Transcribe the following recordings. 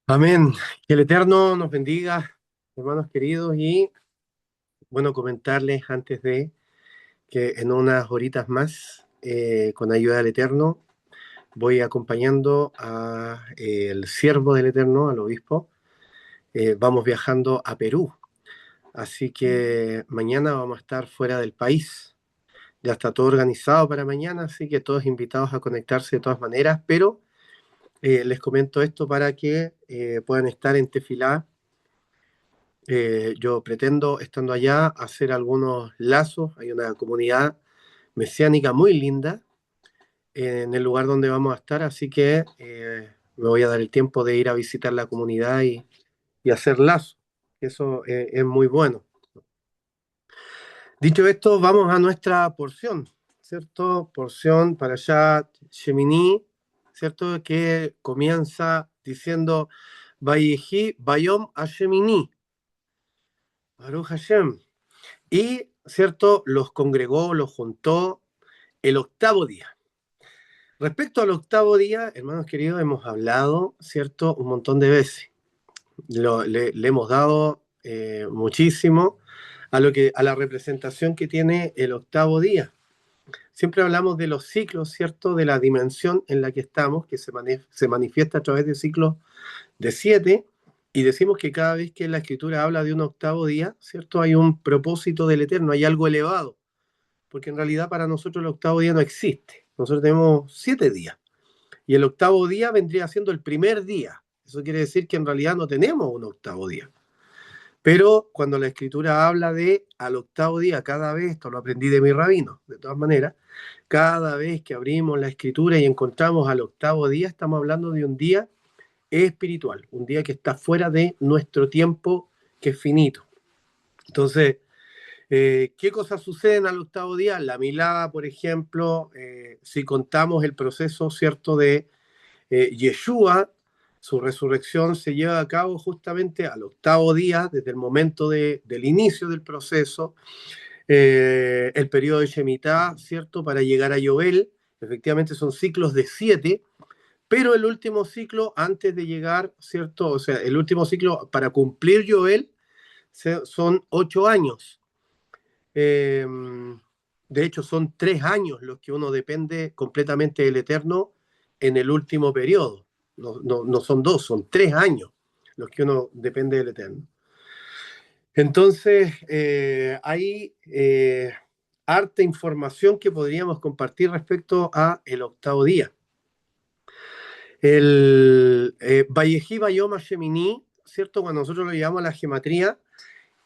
Amén. Que el Eterno nos bendiga, hermanos queridos, y bueno, comentarles antes de que en unas horitas más, con ayuda del Eterno, voy acompañando a el siervo del Eterno, al obispo. Vamos viajando a Perú, así que mañana vamos a estar fuera del país. Ya está todo organizado para mañana, así que todos invitados a conectarse de todas maneras, pero les comento esto para que puedan estar en Tefilá. Yo pretendo, estando allá, hacer algunos lazos. Hay una comunidad mesiánica muy linda en el lugar donde vamos a estar, así que me voy a dar el tiempo de ir a visitar la comunidad y hacer lazos. Eso es muy bueno. Dicho esto, vamos a nuestra porción, ¿cierto? Porción para allá, Shemini, ¿cierto? Que comienza diciendo, Vayehi Bayom Hashemini, Baruch Hashem. Y, ¿cierto? Los congregó, los juntó el octavo día. Respecto al octavo día, hermanos queridos, hemos hablado, ¿cierto? Un montón de veces. Le hemos dado muchísimo a la representación que tiene el octavo día. Siempre hablamos de los ciclos, ¿cierto? De la dimensión en la que estamos, que se manifiesta a través de ciclos de 7, y decimos que cada vez que la escritura habla de un octavo día, ¿cierto? Hay un propósito del Eterno, hay algo elevado, porque en realidad para nosotros el octavo día no existe. Nosotros tenemos 7 días y el octavo día vendría siendo el primer día. Eso quiere decir que en realidad no tenemos un octavo día. Pero cuando la escritura habla de al octavo día, cada vez, esto lo aprendí de mi rabino, de todas maneras, cada vez que abrimos la escritura y encontramos al octavo día, estamos hablando de un día espiritual, un día que está fuera de nuestro tiempo, que es finito. Entonces, ¿qué cosas suceden al octavo día? La milá, por ejemplo, si contamos el proceso, ¿cierto?, de Yeshua, su resurrección se lleva a cabo justamente al octavo día, desde el momento del inicio del proceso, el periodo de Shemitah, ¿cierto?, para llegar a Yobel. Efectivamente son ciclos de 7, pero el último ciclo antes de llegar, ¿cierto? O sea, el último ciclo para cumplir Yobel son 8 años. Eh, de hecho, son 3 años los que uno depende completamente del Eterno en el último periodo. No son dos, son 3 años los que uno depende del Eterno. Entonces, hay harta información que podríamos compartir respecto a el octavo día. El Vayehi Bayom Hashemini, ¿cierto? Cuando nosotros lo llamamos la gematría,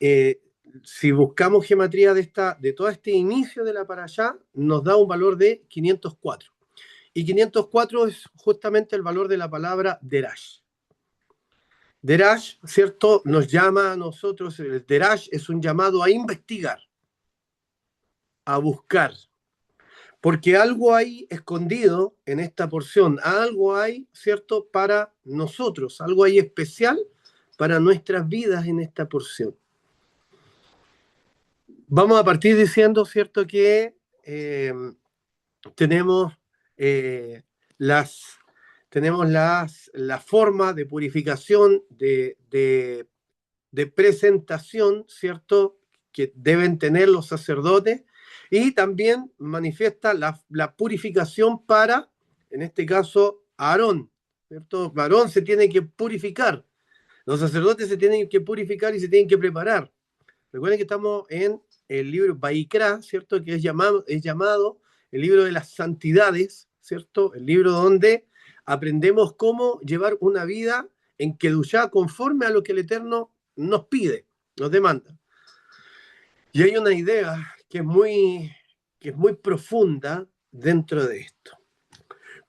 eh, si buscamos gematría de todo este inicio de la parashá, nos da un valor de 504. Y 504 es justamente el valor de la palabra derash. Derash, ¿cierto? Nos llama a nosotros, el derash es un llamado a investigar, a buscar, porque algo hay escondido en esta porción, algo hay, ¿cierto?, para nosotros, algo hay especial para nuestras vidas en esta porción. Vamos a partir diciendo, ¿cierto?, que tenemos, eh, las, la forma de purificación, de presentación, ¿cierto?, que deben tener los sacerdotes, y también manifiesta la purificación para, en este caso, Aarón, ¿cierto? Aarón se tiene que purificar, los sacerdotes se tienen que purificar y se tienen que preparar. Recuerden que estamos en el libro Baikra, ¿cierto? Que es llamado el libro de las santidades, ¿cierto? El libro donde aprendemos cómo llevar una vida en Kedushá conforme a lo que el Eterno nos pide, nos demanda. Y hay una idea que es muy profunda dentro de esto.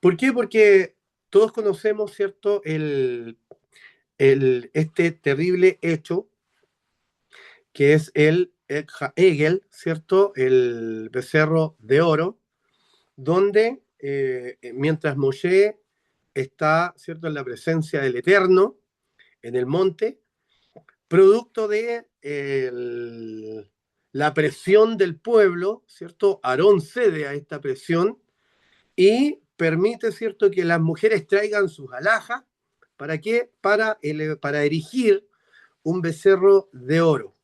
¿Por qué? Porque todos conocemos, ¿cierto?, este terrible hecho que es el Egel, ¿cierto?, el becerro de oro, donde mientras Moshe está, ¿cierto?, en la presencia del Eterno, en el monte, producto de la presión del pueblo, ¿cierto? Aarón cede a esta presión y permite, ¿cierto?, que las mujeres traigan sus alhajas ¿Para qué? Para erigir un becerro de oro.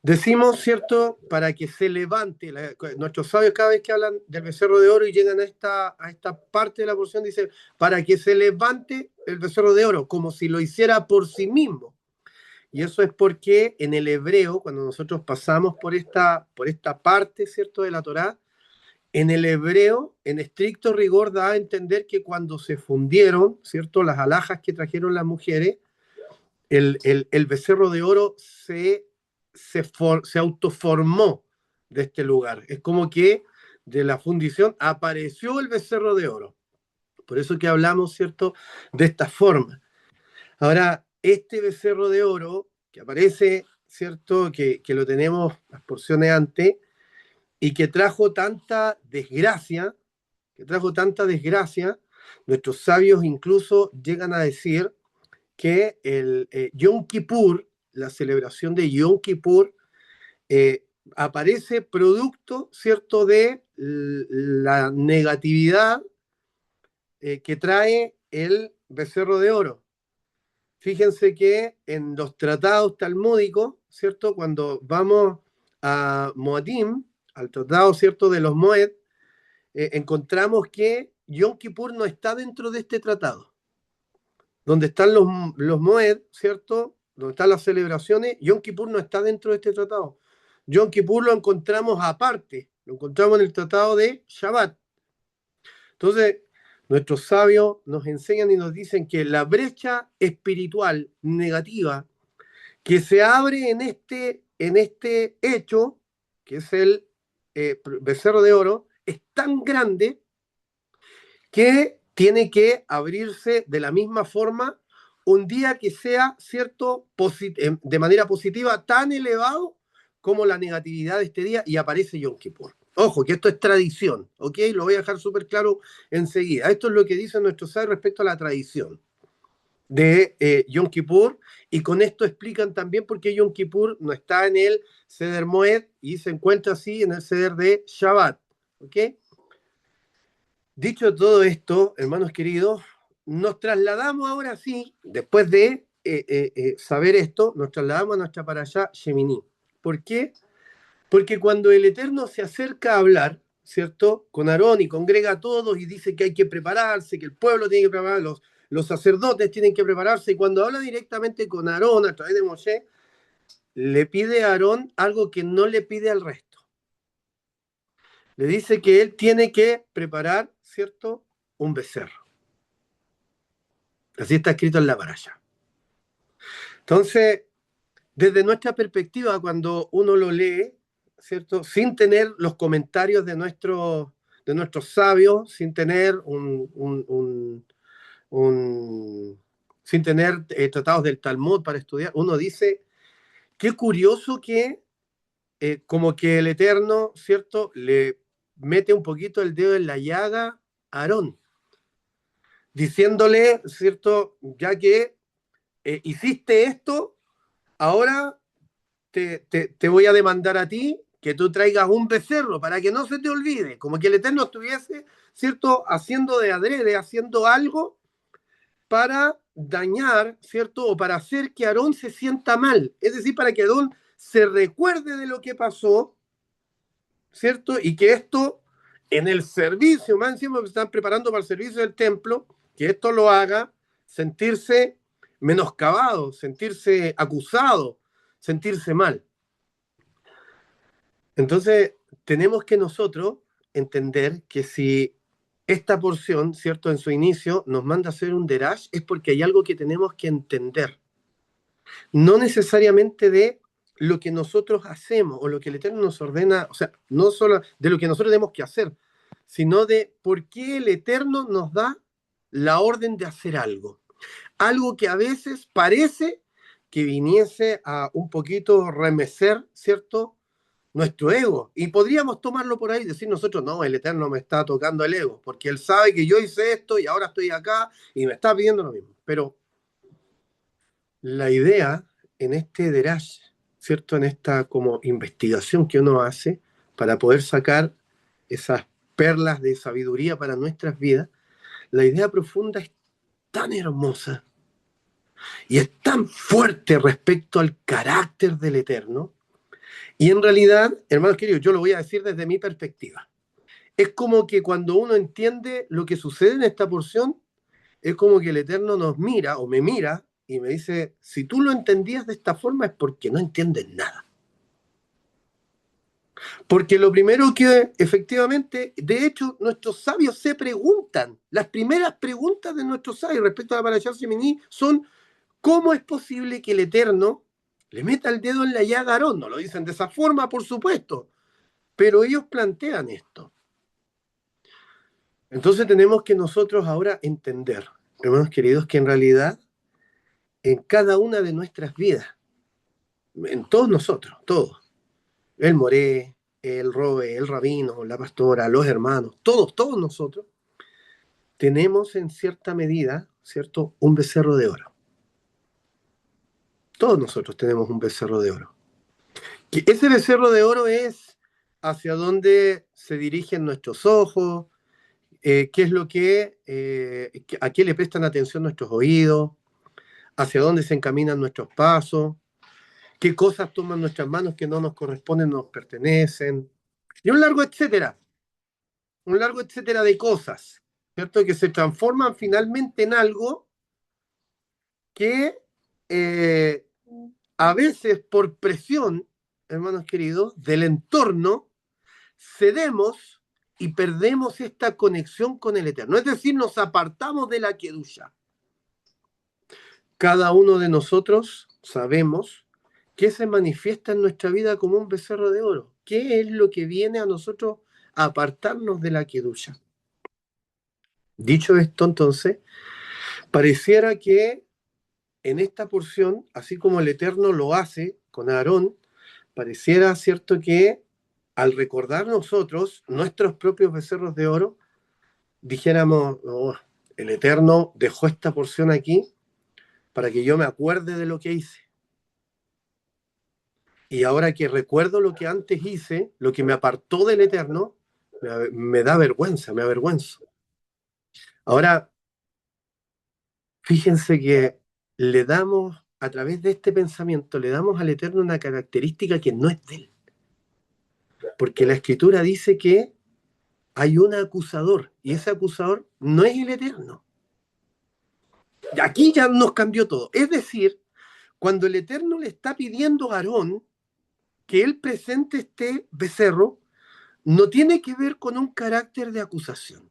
Decimos, ¿cierto?, para que se levante. Nuestros sabios cada vez que hablan del becerro de oro y llegan a esta parte de la porción, dicen, para que se levante el becerro de oro, como si lo hiciera por sí mismo. Y eso es porque en el hebreo, cuando nosotros pasamos por esta parte, ¿cierto?, de la Torá, en el hebreo, en estricto rigor, da a entender que cuando se fundieron, ¿cierto?, las alhajas que trajeron las mujeres, el becerro de oro se autoformó de este lugar. Es como que de la fundición apareció el becerro de oro. Por eso que hablamos, ¿cierto?, de esta forma. Ahora, este becerro de oro que aparece, ¿cierto?, que lo tenemos las porciones antes, y que trajo tanta desgracia, nuestros sabios incluso llegan a decir que el Yom Kippur, la celebración de Yom Kippur, aparece producto, ¿cierto?, de la negatividad que trae el becerro de oro. Fíjense que en los tratados talmúdicos, ¿cierto?, cuando vamos a Moadim, al tratado, ¿cierto?, de los Moed, encontramos que Yom Kippur no está dentro de este tratado. Donde están los Moed, ¿cierto?, donde están las celebraciones, Yom Kippur no está dentro de este tratado. Yom Kippur lo encontramos aparte, lo encontramos en el tratado de Shabbat. Entonces, nuestros sabios nos enseñan y nos dicen que la brecha espiritual negativa que se abre en este hecho, que es el becerro de oro, es tan grande que tiene que abrirse de la misma forma un día que sea, ¿cierto?, de manera positiva, tan elevado como la negatividad de este día, y aparece Yom Kippur. Ojo, que esto es tradición, ¿ok? Lo voy a dejar súper claro enseguida. Esto es lo que dicen nuestros sabios respecto a la tradición de Yom Kippur, y con esto explican también por qué Yom Kippur no está en el Seder Moed y se encuentra así en el Seder de Shabbat, ¿ok? Dicho todo esto, hermanos queridos, nos trasladamos ahora sí, después de saber esto, nos trasladamos a nuestra parashá Shemini. ¿Por qué? Porque cuando el Eterno se acerca a hablar, ¿cierto?, con Aarón y congrega a todos y dice que hay que prepararse, que el pueblo tiene que prepararse, los sacerdotes tienen que prepararse, y cuando habla directamente con Aarón a través de Moshe, le pide a Aarón algo que no le pide al resto. Le dice que él tiene que preparar, ¿cierto?, un becerro. Así está escrito en la parashá. Entonces, desde nuestra perspectiva, cuando uno lo lee, ¿cierto?, sin tener los comentarios de nuestros sabios, sin tener sin tener tratados del Talmud para estudiar, uno dice, qué curioso que como que el Eterno, ¿cierto?, le mete un poquito el dedo en la llaga a Aarón, diciéndole, ¿cierto?, ya que hiciste esto, ahora te voy a demandar a ti que tú traigas un becerro para que no se te olvide, como que el Eterno estuviese, ¿cierto?, haciendo de adrede, haciendo algo para dañar, ¿cierto?, o para hacer que Aarón se sienta mal, es decir, para que Aarón se recuerde de lo que pasó, ¿cierto?, y que esto en el servicio, más encima que están preparando para el servicio del templo, que esto lo haga sentirse menoscabado, sentirse acusado, sentirse mal. Entonces, tenemos que nosotros entender que si esta porción, ¿cierto?, en su inicio nos manda a hacer un derash, es porque hay algo que tenemos que entender. No necesariamente de lo que nosotros hacemos o lo que el Eterno nos ordena, o sea, no solo de lo que nosotros tenemos que hacer, sino de por qué el Eterno nos da la orden de hacer algo. Algo que a veces parece que viniese a un poquito remecer, ¿cierto?, nuestro ego. Y podríamos tomarlo por ahí y decir nosotros, no, el Eterno me está tocando el ego, porque Él sabe que yo hice esto y ahora estoy acá y me está pidiendo lo mismo. Pero la idea en este derash, ¿cierto?, en esta como investigación que uno hace para poder sacar esas perlas de sabiduría para nuestras vidas, la idea profunda es tan hermosa, Y es tan fuerte respecto al carácter del Eterno. Y en realidad, hermanos queridos, yo lo voy a decir desde mi perspectiva. Es como que cuando uno entiende lo que sucede en esta porción, es como que el Eterno nos mira o me mira y me dice, si tú lo entendías de esta forma es porque no entiendes nada. Porque lo primero que efectivamente, de hecho, nuestros sabios se preguntan, las primeras preguntas de nuestros sabios respecto a la Parashá Shemini son, ¿cómo es posible que el Eterno le meta el dedo en la llaga a Aarón? No lo dicen de esa forma, por supuesto, pero ellos plantean esto. Entonces tenemos que nosotros ahora entender, hermanos queridos, que en realidad en cada una de nuestras vidas, en todos nosotros, todos, el Moré, el Robe, el Rabino, la pastora, los hermanos, todos nosotros, tenemos en cierta medida, ¿cierto?, un becerro de oro. Todos nosotros tenemos un becerro de oro. Que ese becerro de oro es hacia dónde se dirigen nuestros ojos, qué es lo a qué le prestan atención nuestros oídos, hacia dónde se encaminan nuestros pasos, qué cosas toman nuestras manos que no nos corresponden, no nos pertenecen, y un largo etcétera de cosas, ¿cierto? Que se transforman finalmente en algo que eh, a veces por presión, hermanos queridos, del entorno, cedemos y perdemos esta conexión con el Eterno. Es decir, nos apartamos de la Kedusha. Cada uno de nosotros sabemos que se manifiesta en nuestra vida como un becerro de oro. ¿Qué es lo que viene a nosotros a apartarnos de la Kedusha? Dicho esto, entonces, pareciera que en esta porción, así como el Eterno lo hace con Aarón, pareciera cierto que al recordar nosotros nuestros propios becerros de oro, dijéramos, oh, el Eterno dejó esta porción aquí para que yo me acuerde de lo que hice. Y ahora que recuerdo lo que antes hice, lo que me apartó del Eterno, me da vergüenza, me avergüenzo. Ahora, fíjense que le damos, a través de este pensamiento, le damos al Eterno una característica que no es de él. Porque la Escritura dice que hay un acusador, y ese acusador no es el Eterno. Y aquí ya nos cambió todo. Es decir, cuando el Eterno le está pidiendo a Aarón que él presente este becerro, no tiene que ver con un carácter de acusación.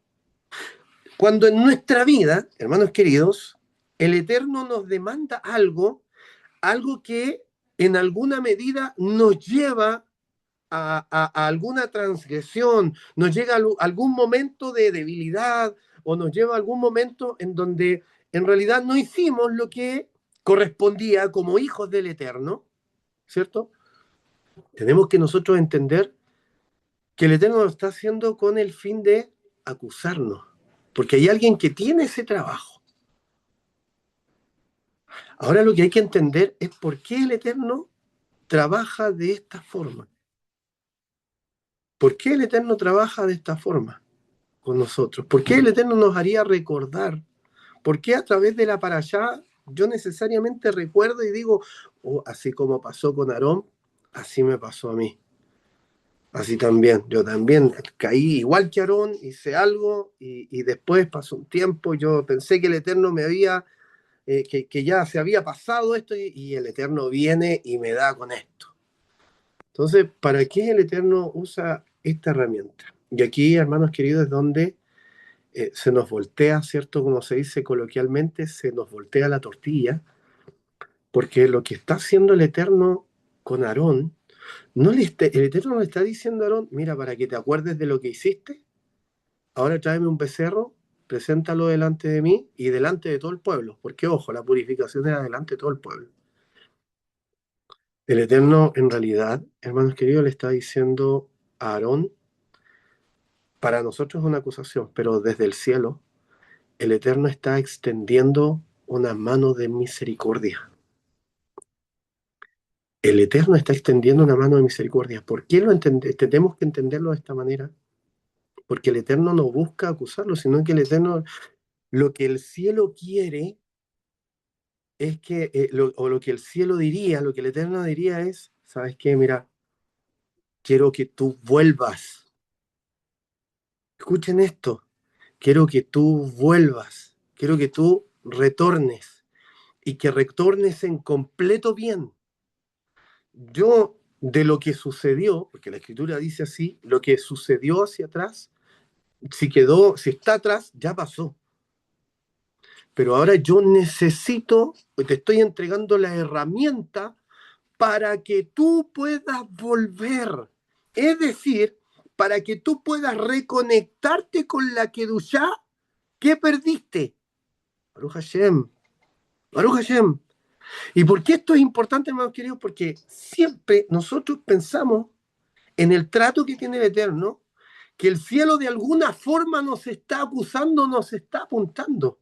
Cuando en nuestra vida, hermanos queridos, el Eterno nos demanda algo que en alguna medida nos lleva a alguna transgresión, nos llega a algún momento de debilidad o nos lleva a algún momento en donde en realidad no hicimos lo que correspondía como hijos del Eterno, ¿cierto? Tenemos que nosotros entender que el Eterno lo está haciendo con el fin de acusarnos, porque hay alguien que tiene ese trabajo. Ahora lo que hay que entender es por qué el Eterno trabaja de esta forma. ¿Por qué el Eterno trabaja de esta forma con nosotros? ¿Por qué el Eterno nos haría recordar? ¿Por qué a través de la parashá yo necesariamente recuerdo y digo, oh, así como pasó con Aarón, así me pasó a mí? Así también, yo también caí igual que Aarón, hice algo y después pasó un tiempo, yo pensé que el Eterno me había, que ya se había pasado esto y el Eterno viene y me da con esto. Entonces, ¿para qué el Eterno usa esta herramienta? Y aquí, hermanos queridos, es donde se nos voltea, ¿cierto? Como se dice coloquialmente, se nos voltea la tortilla, porque lo que está haciendo el Eterno con Aarón, el Eterno le está diciendo a Aarón, mira, para que te acuerdes de lo que hiciste, ahora tráeme un becerro, preséntalo delante de mí y delante de todo el pueblo, porque ojo, la purificación era delante de todo el pueblo. El Eterno, en realidad, hermanos queridos, le está diciendo a Aarón, para nosotros es una acusación, pero desde el cielo, el Eterno está extendiendo una mano de misericordia. El Eterno está extendiendo una mano de misericordia. ¿Por qué tenemos que entenderlo de esta manera? Porque el Eterno no busca acusarlo, sino que el Eterno, lo que el cielo quiere es que, o lo que el cielo diría, lo que el Eterno diría es, ¿sabes qué? Mira, quiero que tú vuelvas. Escuchen esto. Quiero que tú vuelvas. Quiero que tú retornes y que retornes en completo bien. Yo, de lo que sucedió, porque la escritura dice así, lo que sucedió hacia atrás, si quedó, si está atrás, ya pasó. Pero ahora yo necesito, te estoy entregando la herramienta para que tú puedas volver. Es decir, para que tú puedas reconectarte con la Kedushá que perdiste. Baruch Hashem. Baruch Hashem. ¿Y por qué esto es importante, hermanos queridos? Porque siempre nosotros pensamos en el trato que tiene el Eterno, que el cielo de alguna forma nos está acusando, nos está apuntando.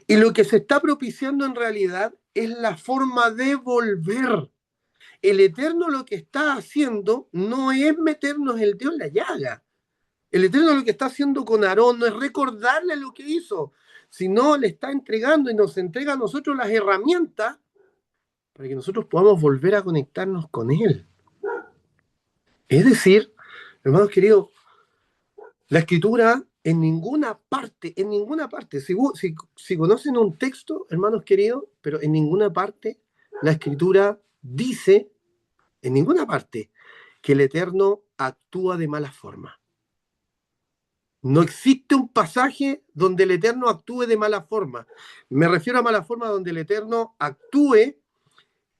Y lo que se está propiciando en realidad es la forma de volver. El Eterno lo que está haciendo no es meternos el dedo en la llaga. El Eterno lo que está haciendo con Aarón no es recordarle lo que hizo, sino le está entregando y nos entrega a nosotros las herramientas para que nosotros podamos volver a conectarnos con Él. Es decir, hermanos queridos, la escritura en ninguna parte, si conocen un texto, hermanos queridos, pero en ninguna parte la escritura dice, en ninguna parte, que el Eterno actúa de mala forma. No existe un pasaje donde el Eterno actúe de mala forma. Me refiero a mala forma donde el Eterno actúe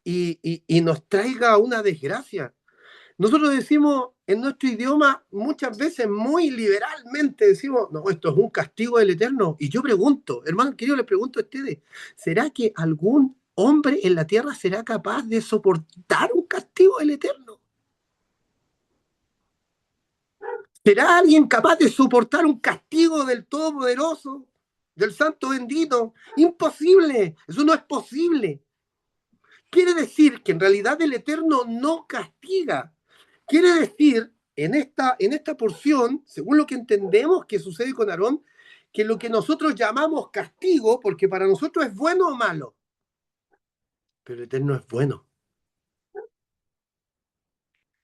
y nos traiga una desgracia. Nosotros decimos en nuestro idioma muchas veces muy liberalmente, decimos, no, esto es un castigo del Eterno. Y yo pregunto, hermano querido, les pregunto a ustedes, ¿será que algún hombre en la tierra será capaz de soportar un castigo del Eterno? ¿Será alguien capaz de soportar un castigo del Todopoderoso, del Santo Bendito? Imposible, eso no es posible. Quiere decir que en realidad el Eterno no castiga. Quiere decir, en esta porción, según lo que entendemos que sucede con Aarón, que lo que nosotros llamamos castigo, porque para nosotros es bueno o malo, pero el Eterno es bueno.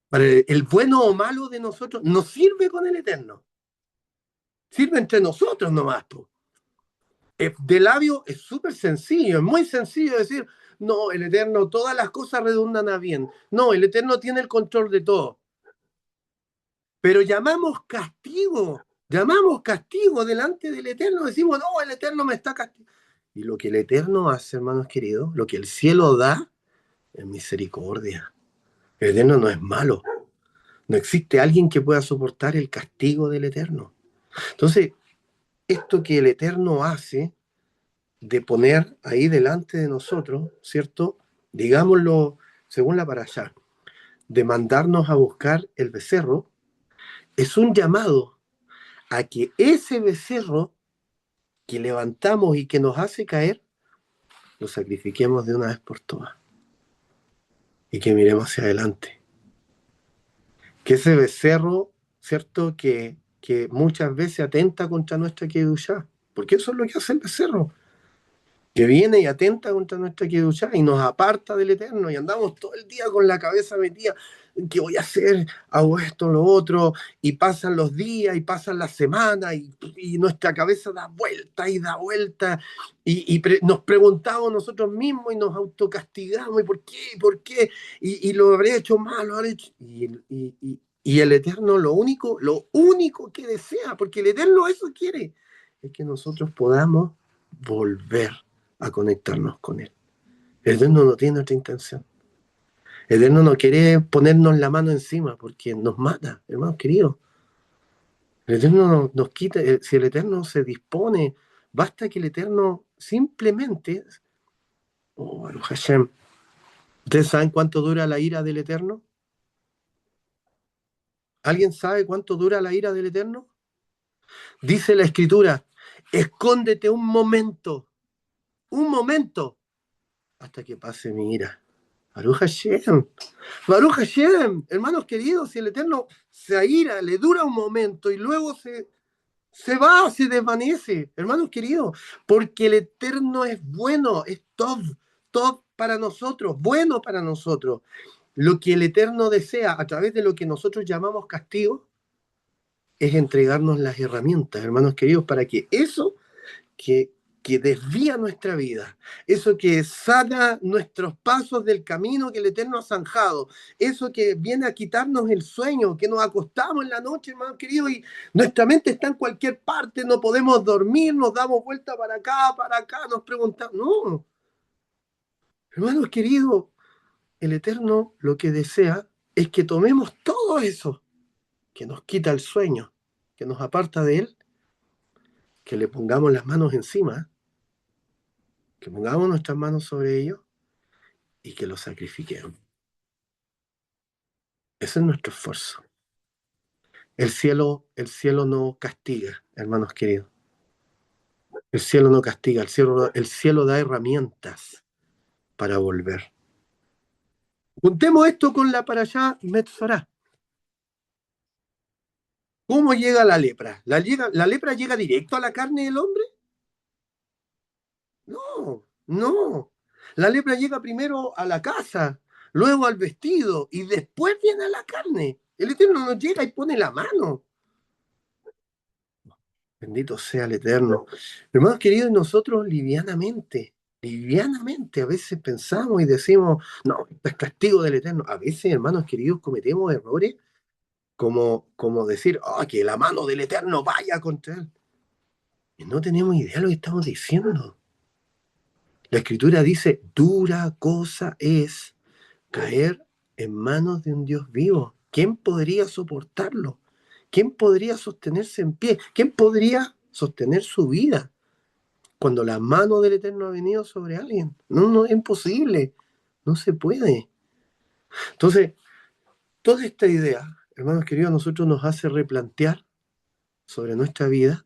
Para el bueno o malo de nosotros no sirve con el Eterno, sirve entre nosotros nomás. De labio es súper sencillo, es muy sencillo decir, no, el Eterno, todas las cosas redundan a bien. No, el Eterno tiene el control de todo. Pero llamamos castigo delante del Eterno, decimos, no, el Eterno me está castigando. Y lo que el Eterno hace, hermanos queridos, lo que el cielo da, es misericordia. El Eterno no es malo. No existe alguien que pueda soportar el castigo del Eterno. Entonces, esto que el Eterno hace, de poner ahí delante de nosotros, ¿cierto? Digámoslo según la parashá, de mandarnos a buscar el becerro, es un llamado a que ese becerro que levantamos y que nos hace caer, lo sacrifiquemos de una vez por todas y que miremos hacia adelante. Que ese becerro, ¿cierto? Que muchas veces atenta contra nuestra kedushá, porque eso es lo que hace el becerro, que viene y atenta contra nuestra kedushá y nos aparta del Eterno y andamos todo el día con la cabeza metida, ¿qué voy a hacer? Hago esto, lo otro, y pasan los días y pasan las semanas y nuestra cabeza da vuelta y nos preguntamos nosotros mismos y nos autocastigamos, ¿y por qué? ¿Por qué? Y lo habré hecho mal, lo habré hecho... Y el Eterno lo único que desea, porque el Eterno eso quiere, es que nosotros podamos volver a conectarnos con Él. El Eterno no tiene otra intención. El Eterno no quiere ponernos la mano encima porque nos mata, hermanos queridos. El Eterno nos quita, si el Eterno se dispone, basta que el Eterno simplemente, oh, Baruch Hashem, ¿ustedes saben cuánto dura la ira del Eterno? ¿Alguien sabe cuánto dura la ira del Eterno? Dice la Escritura, escóndete un momento, hasta que pase mi ira. Baruch Hashem, Baruch Hashem, hermanos queridos, si el Eterno se aira, le dura un momento y luego se va, se desvanece, hermanos queridos, porque el Eterno es bueno, es Tov, Tov para nosotros, bueno para nosotros. Lo que el Eterno desea a través de lo que nosotros llamamos castigo es entregarnos las herramientas, hermanos queridos, para que eso que, que desvía nuestra vida, eso que sana nuestros pasos del camino que el Eterno ha zanjado, eso que viene a quitarnos el sueño, que nos acostamos en la noche, hermanos queridos, y nuestra mente está en cualquier parte, no podemos dormir, nos damos vuelta para acá, nos preguntamos, no, hermanos queridos, el Eterno lo que desea es que tomemos todo eso que nos quita el sueño, que nos aparta de Él, que le pongamos las manos encima, que pongamos nuestras manos sobre ellos y que lo sacrifiquemos. Ese es nuestro esfuerzo. El cielo no castiga, hermanos queridos. El cielo no castiga, el cielo da herramientas para volver. Juntemos esto con la parashá Metzorá. ¿Cómo llega la lepra? ¿La lepra llega directo a la carne del hombre? No, no. La lepra llega primero a la casa, luego al vestido y después viene a la carne. El Eterno no llega y pone la mano. Bendito sea el Eterno. Hermanos queridos, nosotros livianamente, a veces pensamos y decimos, no, esto es castigo del Eterno. A veces, hermanos queridos, cometemos errores como decir, que la mano del Eterno vaya contra él. Y no tenemos idea de lo que estamos diciendo. La Escritura dice, dura cosa es caer en manos de un Dios vivo. ¿Quién podría soportarlo? ¿Quién podría sostenerse en pie? ¿Quién podría sostener su vida cuando la mano del Eterno ha venido sobre alguien? No, no es imposible. No se puede. Entonces, toda esta idea, hermanos queridos, a nosotros nos hace replantear sobre nuestra vida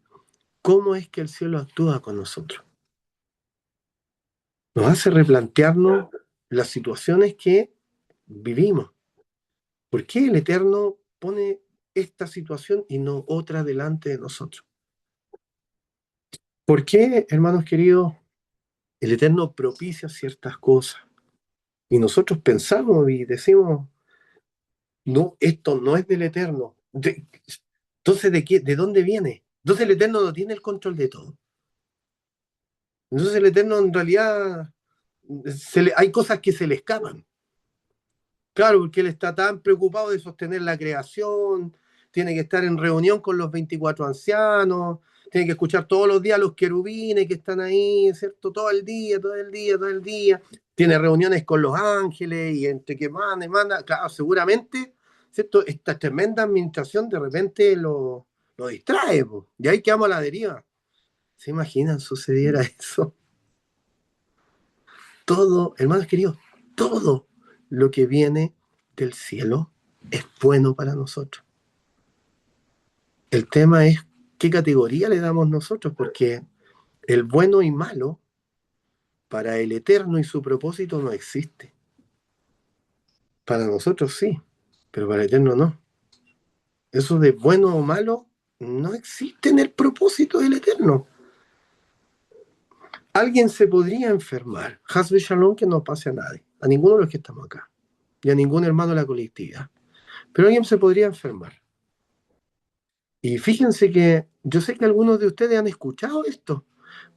cómo es que el cielo actúa con nosotros. Nos hace replantearnos las situaciones que vivimos. ¿Por qué el Eterno pone esta situación y no otra delante de nosotros? ¿Por qué, hermanos queridos, el Eterno propicia ciertas cosas? Y nosotros pensamos y decimos, no, esto no es del Eterno. Entonces, ¿de dónde viene? Entonces el Eterno no tiene el control de todo. Entonces el Eterno en realidad hay cosas que se le escapan. Claro, porque él está tan preocupado de sostener la creación, tiene que estar en reunión con los 24 ancianos, tiene que escuchar todos los días a los querubines que están ahí, ¿cierto? Todo el día, todo el día, todo el día. Tiene reuniones con los ángeles y entre que manda y manda. Claro, seguramente, ¿cierto? Esta tremenda administración de repente lo distrae, po. Y ahí quedamos a la deriva. ¿Se imaginan sucediera eso? Todo, hermanos queridos, todo lo que viene del cielo es bueno para nosotros. El tema es qué categoría le damos nosotros, porque el bueno y malo para el eterno y su propósito no existe. Para nosotros sí, pero para el eterno no. Eso de bueno o malo no existe en el propósito del eterno. Alguien se podría enfermar, Hasbe Shalom, que no pase a nadie, a ninguno de los que estamos acá, y a ningún hermano de la colectividad. Pero alguien se podría enfermar. Y fíjense que yo sé que algunos de ustedes han escuchado esto.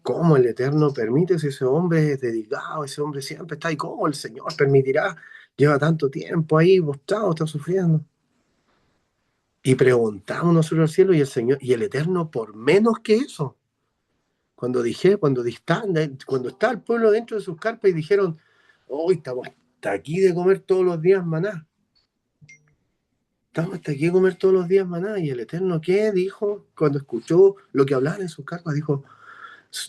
¿Cómo el Eterno permite si ese hombre es dedicado, ese hombre siempre está ahí? ¿Cómo el Señor permitirá? Lleva tanto tiempo ahí postrado, está sufriendo. Y preguntamos nosotros al cielo y el Señor, y el Eterno por menos que eso. Cuando está el pueblo dentro de sus carpas y dijeron, hoy estamos hasta aquí de comer todos los días maná. Estamos hasta aquí de comer todos los días maná. Y el Eterno, ¿qué dijo? Cuando escuchó lo que hablaban en sus carpas, dijo,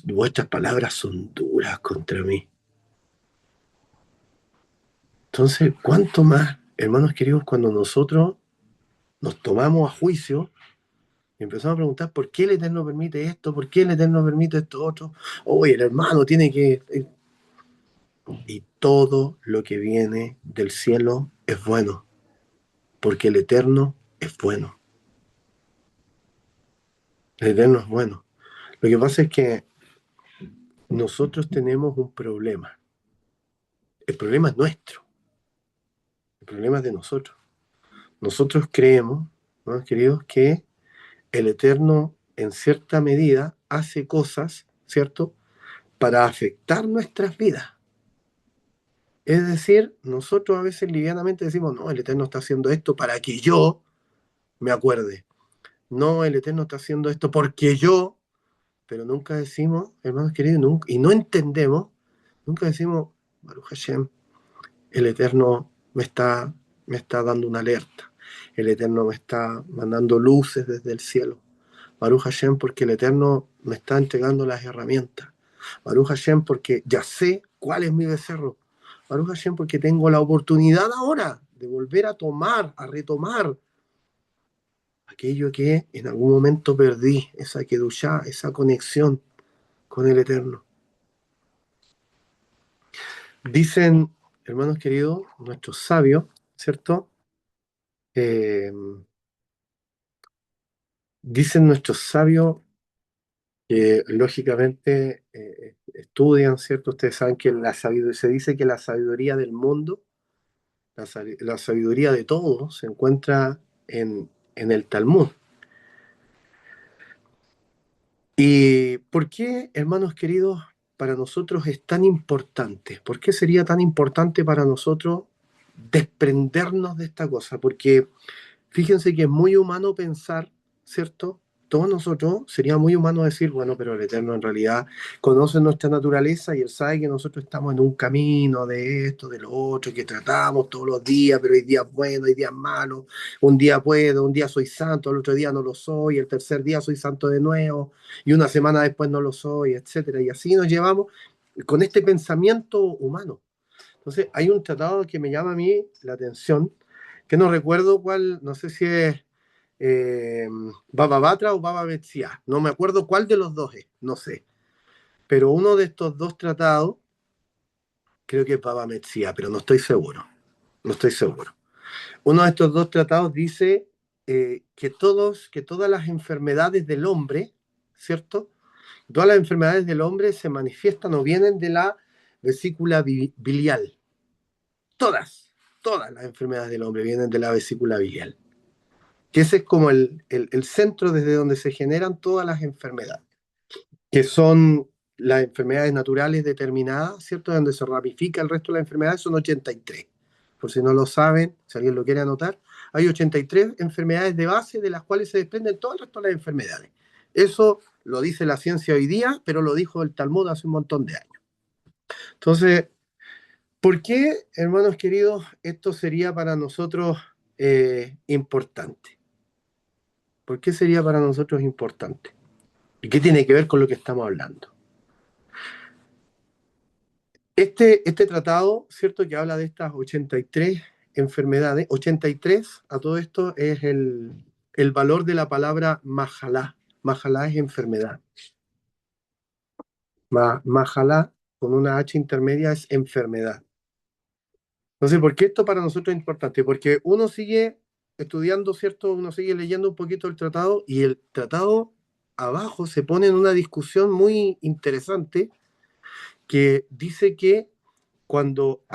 vuestras palabras son duras contra mí. Entonces, ¿cuánto más, hermanos queridos, cuando nosotros nos tomamos a juicio y empezamos a preguntar por qué el Eterno permite esto, por qué el Eterno permite esto otro? Oye, el hermano tiene que... Y todo lo que viene del cielo es bueno, porque el Eterno es bueno. El Eterno es bueno. Lo que pasa es que nosotros tenemos un problema. El problema es nuestro. El problema es de nosotros. Nosotros creemos, ¿no, queridos, que el Eterno en cierta medida hace cosas, ¿cierto?, para afectar nuestras vidas. Es decir, nosotros a veces livianamente decimos, no, el Eterno está haciendo esto para que yo me acuerde. No, el Eterno está haciendo esto porque yo, pero nunca decimos, hermanos queridos, nunca, y no entendemos, nunca decimos, Baruch Hashem, el Eterno me está dando una alerta. El Eterno me está mandando luces desde el cielo. Baruch Hashem, porque el Eterno me está entregando las herramientas. Baruch Hashem, porque ya sé cuál es mi becerro. Baruch Hashem, porque tengo la oportunidad ahora de volver a tomar, a retomar aquello que en algún momento perdí, esa kedushá, esa conexión con el Eterno. Dicen, hermanos queridos, nuestros sabios, ¿cierto? Eh, Dicen nuestros sabios que lógicamente estudian, ¿cierto? Ustedes saben que se dice que la sabiduría del mundo, la sabiduría de todos, se encuentra en el Talmud. ¿Y por qué, hermanos queridos, para nosotros es tan importante? ¿Por qué sería tan importante para nosotros desprendernos de esta cosa? Porque fíjense que es muy humano pensar, ¿cierto? Todos nosotros sería muy humano decir, bueno, pero el Eterno en realidad conoce nuestra naturaleza y Él sabe que nosotros estamos en un camino de esto, de lo otro, que tratamos todos los días, pero hay días buenos, hay días malos, un día puedo, un día soy santo, el otro día no lo soy, el tercer día soy santo de nuevo, y una semana después no lo soy, etcétera. Y así nos llevamos con este pensamiento humano. Entonces, hay un tratado que me llama a mí la atención, que no recuerdo cuál, no sé si es Baba Batra o Baba Metzia, no me acuerdo cuál de los dos es, no sé. Pero uno de estos dos tratados, creo que es Baba Metzia, pero no estoy seguro, no estoy seguro. Uno de estos dos tratados dice que todas las enfermedades del hombre, ¿cierto? Todas las enfermedades del hombre se manifiestan o vienen de la vesícula biliar. Todas, todas las enfermedades del hombre vienen de la vesícula biliar. Que ese es como el centro desde donde se generan todas las enfermedades, que son las enfermedades naturales determinadas, ¿cierto? Donde se ramifica el resto de las enfermedades son 83. Por si no lo saben, si alguien lo quiere anotar, hay 83 enfermedades de base de las cuales se desprenden todo el resto de las enfermedades. Eso lo dice la ciencia hoy día, pero lo dijo el Talmud hace un montón de años. Entonces, ¿por qué, hermanos queridos, esto sería para nosotros importante? ¿Por qué sería para nosotros importante? ¿Y qué tiene que ver con lo que estamos hablando? Este tratado, ¿cierto? Que habla de estas 83 enfermedades, 83 a todo esto es el valor de la palabra majalá. Majalá es enfermedad. Majalá con una H intermedia es enfermedad. Entonces, ¿por qué esto para nosotros es importante? Porque uno sigue estudiando, ¿cierto? Uno sigue leyendo un poquito el tratado y el tratado abajo se pone en una discusión muy interesante que dice que cuando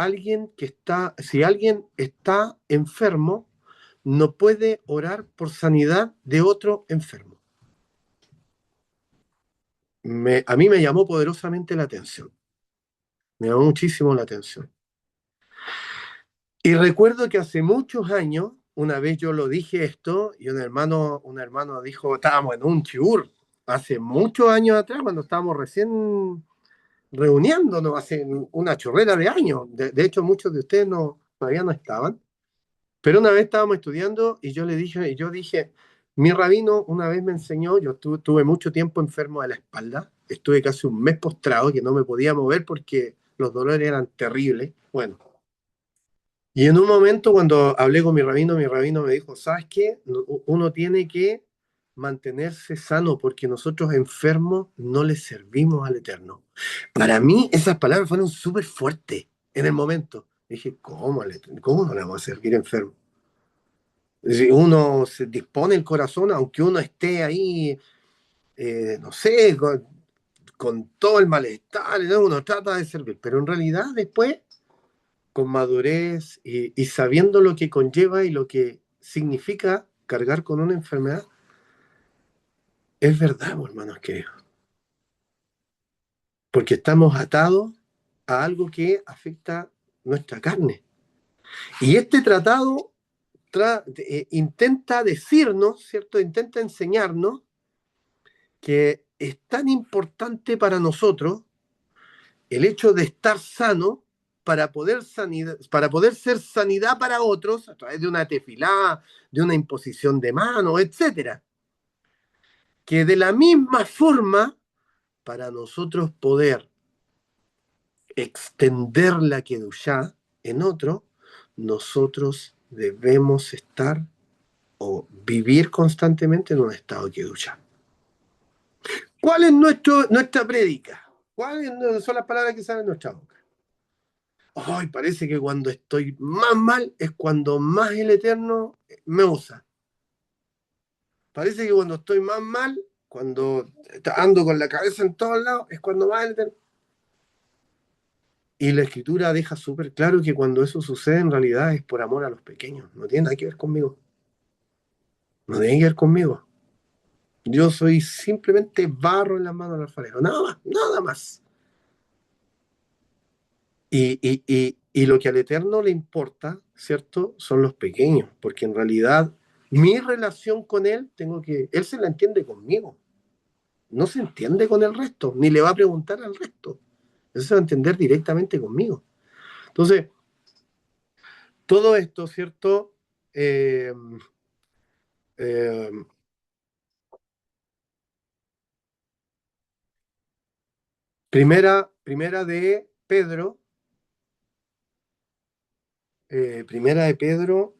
si alguien está enfermo, no puede orar por sanidad de otro enfermo. A mí me llamó poderosamente la atención, me llamó muchísimo la atención. Y recuerdo que hace muchos años, una vez yo lo dije esto, y un hermano dijo, estábamos en un chiur, hace muchos años atrás, cuando estábamos recién reuniéndonos, hace una chorrera de años. De hecho, muchos de ustedes todavía no estaban. Pero una vez estábamos estudiando y yo dije, mi rabino una vez me enseñó, yo tuve mucho tiempo enfermo de la espalda, estuve casi un mes postrado, que no me podía mover porque los dolores eran terribles. Bueno, y en un momento cuando hablé con mi rabino me dijo, ¿sabes qué? Uno tiene que mantenerse sano porque nosotros enfermos no le servimos al Eterno. Para mí esas palabras fueron súper fuertes en el momento. Dije, ¿cómo no le vamos a servir enfermo? Si uno se dispone el corazón, aunque uno esté ahí no sé, con todo el malestar, ¿no? Uno trata de servir, pero en realidad después, con madurez y sabiendo lo que conlleva y lo que significa cargar con una enfermedad, es verdad, pues, hermanos queridos, porque estamos atados a algo que afecta nuestra carne. Y este tratado intenta decirnos, ¿cierto? Intenta enseñarnos que es tan importante para nosotros el hecho de estar sano para poder ser sanidad para otros a través de una tefilá, de una imposición de mano, etcétera. Que de la misma forma, para nosotros poder extender la kedushá en otro, nosotros debemos estar o vivir constantemente en un estado de kedushá. ¿Cuál es nuestra prédica? ¿Cuáles son las palabras que salen de nuestra boca? Ay, parece que cuando estoy más mal es cuando más el Eterno me usa. Parece que cuando estoy más mal, cuando ando con la cabeza en todos lados, es cuando más el Eterno. Y la Escritura deja súper claro que cuando eso sucede en realidad es por amor a los pequeños. No tiene nada que ver conmigo. No tiene que ver conmigo. Yo soy simplemente barro en las manos del alfarero. Nada más, nada más. Y lo que al Eterno le importa, ¿cierto? Son los pequeños, porque en realidad mi relación con Él, Él se la entiende conmigo, no se entiende con el resto, ni le va a preguntar al resto, Él se va a entender directamente conmigo. Entonces, todo esto, ¿cierto? Eh, eh, primera de Pedro, primera de Pedro,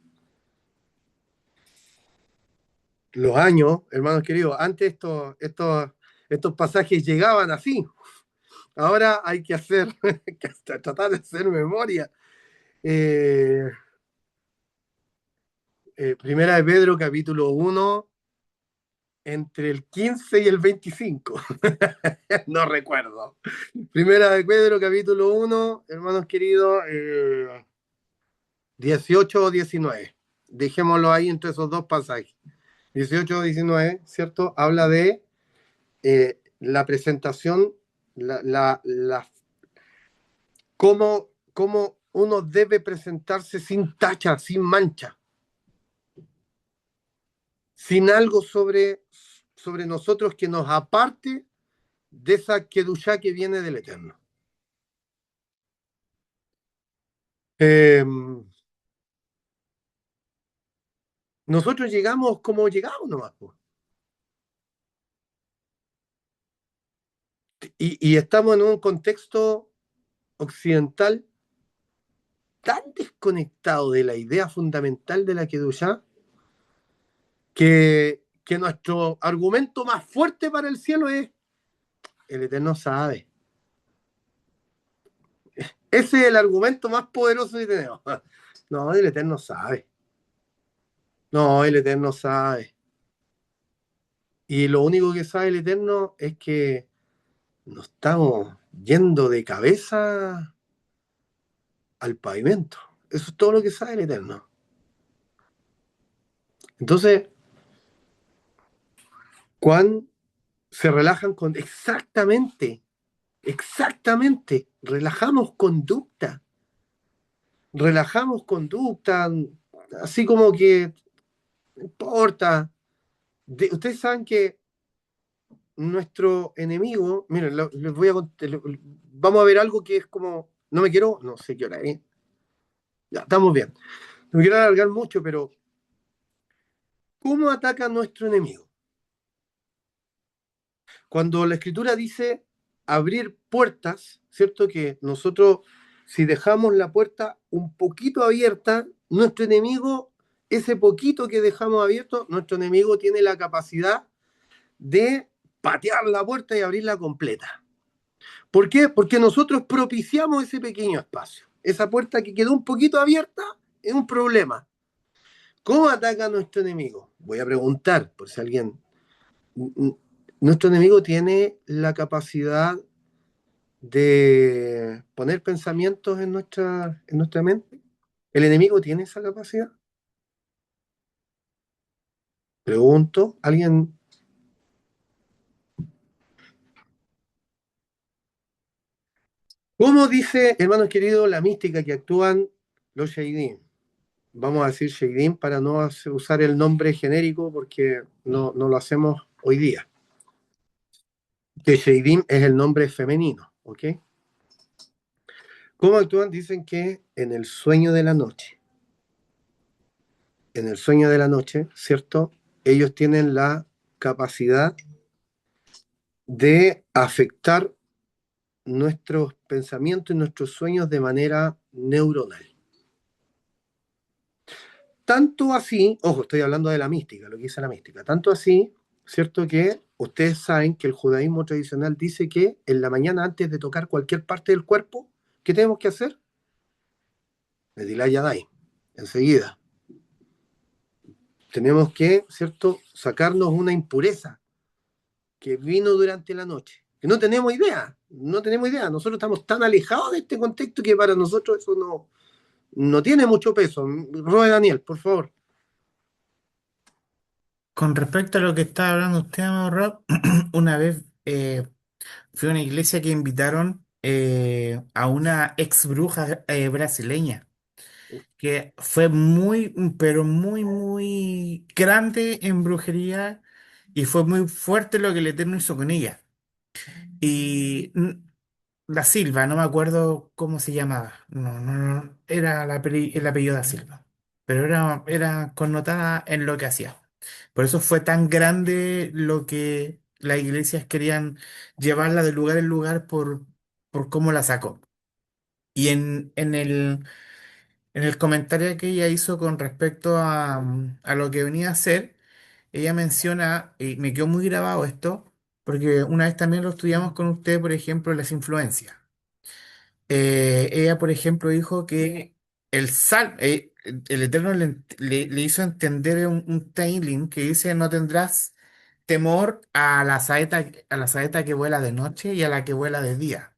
los años, hermanos queridos, antes estos pasajes llegaban así. Ahora hay que tratar de hacer memoria. Eh, Primera de Pedro, capítulo 1, entre el 15 y el 25. No recuerdo. Primera de Pedro, capítulo 1, hermanos queridos, 18 o 19. Dejémoslo ahí entre esos dos pasajes. 18 o 19, ¿cierto? Habla de la presentación, cómo uno debe presentarse sin tacha, sin mancha, sin algo sobre nosotros que nos aparte de esa kedushá que viene del Eterno. Eh, Nosotros llegamos como llegamos nomás, po. Y estamos en un contexto occidental tan desconectado de la idea fundamental de la kedushá que nuestro argumento más fuerte para el cielo es el Eterno sabe. Ese es el argumento más poderoso que tenemos. No, el Eterno sabe. No, el Eterno sabe. Y lo único que sabe el Eterno es que nos estamos yendo de cabeza al pavimento. Eso es todo lo que sabe el Eterno. Entonces, ¿cuán se relajan con exactamente, relajamos conducta, así como que no importa. Ustedes saben que nuestro enemigo, miren, les voy a contar, vamos a ver algo que es como, no sé qué hora es, ya, estamos bien, no me quiero alargar mucho, pero ¿cómo ataca nuestro enemigo? Cuando la escritura dice abrir puertas, ¿cierto? Que nosotros, si dejamos la puerta un poquito abierta, nuestro enemigo, ese poquito que dejamos abierto, nuestro enemigo tiene la capacidad de patear la puerta y abrirla completa. ¿Por qué? Porque nosotros propiciamos ese pequeño espacio. Esa puerta que quedó un poquito abierta es un problema. ¿Cómo ataca a nuestro enemigo? Voy a preguntar, por si alguien Nuestro enemigo tiene la capacidad de poner pensamientos en nuestra mente. ¿El enemigo tiene esa capacidad? Pregunto, ¿alguien? ¿Cómo dice, hermanos queridos, la mística que actúan los Sheidim? Vamos a decir Sheidim para no usar el nombre genérico porque no lo hacemos hoy día. Que Sheidim es el nombre femenino, ¿ok? ¿Cómo actúan? Dicen que en el sueño de la noche, ¿cierto? Ellos tienen la capacidad de afectar nuestros pensamientos y nuestros sueños de manera neuronal. Tanto así, ojo, estoy hablando de la mística, lo que dice la mística, tanto así, ¿cierto? Que ustedes saben que el judaísmo tradicional dice que en la mañana antes de tocar cualquier parte del cuerpo, ¿qué tenemos que hacer? Netilat Yadai, enseguida. Tenemos que, ¿cierto?, sacarnos una impureza que vino durante la noche. Que no tenemos idea, no tenemos idea. Nosotros estamos tan alejados de este contexto que para nosotros eso no tiene mucho peso. Roe Daniel, por favor. Con respecto a lo que estaba hablando usted, amado Rob, una vez fui a una iglesia que invitaron a una ex bruja brasileña, que fue muy, pero muy, muy grande en brujería y fue muy fuerte lo que el Eterno hizo con ella. Y Da Silva, no me acuerdo cómo se llamaba. No, era el apellido Da Silva. Pero era connotada en lo que hacía. Por eso fue tan grande lo que las iglesias querían llevarla de lugar en lugar por cómo la sacó. Y en el comentario que ella hizo con respecto a lo que venía a hacer, ella menciona, y me quedó muy grabado esto, porque una vez también lo estudiamos con usted, por ejemplo, las influencias. Ella, por ejemplo, dijo que el Eterno le hizo entender un Teilim que dice: no tendrás temor a la saeta que vuela de noche y a la que vuela de día.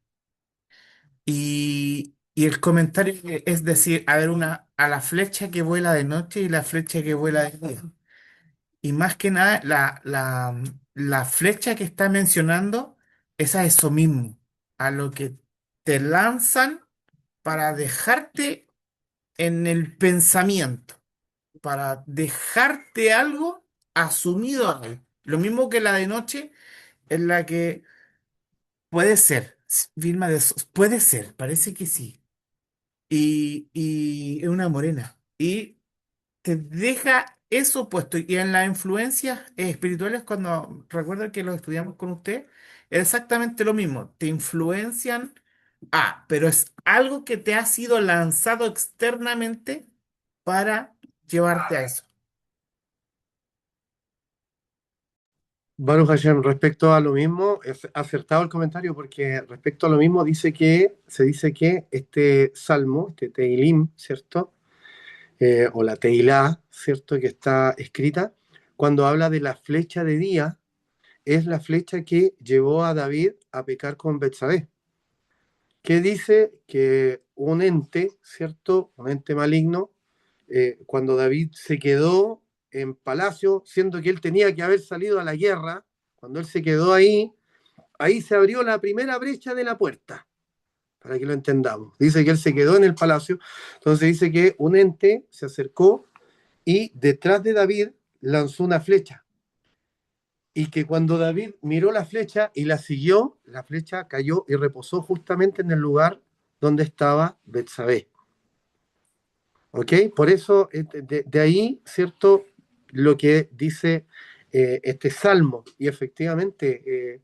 Y el comentario es decir, a ver, a la flecha que vuela de noche y la flecha que vuela de día. Y más que nada, la flecha que está mencionando es a eso mismo, a lo que te lanzan para dejarte en el pensamiento, para dejarte algo asumido ahí. Lo mismo que la de noche, en la que puede ser, Vilma puede ser, parece que sí. Y es una morena. Y te deja eso puesto. Y en las influencias espirituales, cuando recuerdo que lo estudiamos con usted, es exactamente lo mismo. Te influencian, pero es algo que te ha sido lanzado externamente para llevarte a eso. Baruch Hashem, respecto a lo mismo, es acertado el comentario porque respecto a lo mismo se dice que este salmo, este Teilim, ¿cierto? O la Teilá, ¿cierto? Que está escrita, cuando habla de la flecha de día, es la flecha que llevó a David a pecar con Betsabé, que dice que un ente, ¿cierto? Un ente maligno, cuando David se quedó en palacio, siendo que él tenía que haber salido a la guerra, cuando él se quedó ahí se abrió la primera brecha de la puerta, para que lo entendamos. Dice que él se quedó en el palacio, entonces dice que un ente se acercó y detrás de David lanzó una flecha. Y que cuando David miró la flecha y la siguió, la flecha cayó y reposó justamente en el lugar donde estaba Betsabé. ¿Ok? Por eso, de ahí, ¿cierto? Lo que dice este salmo. Y efectivamente,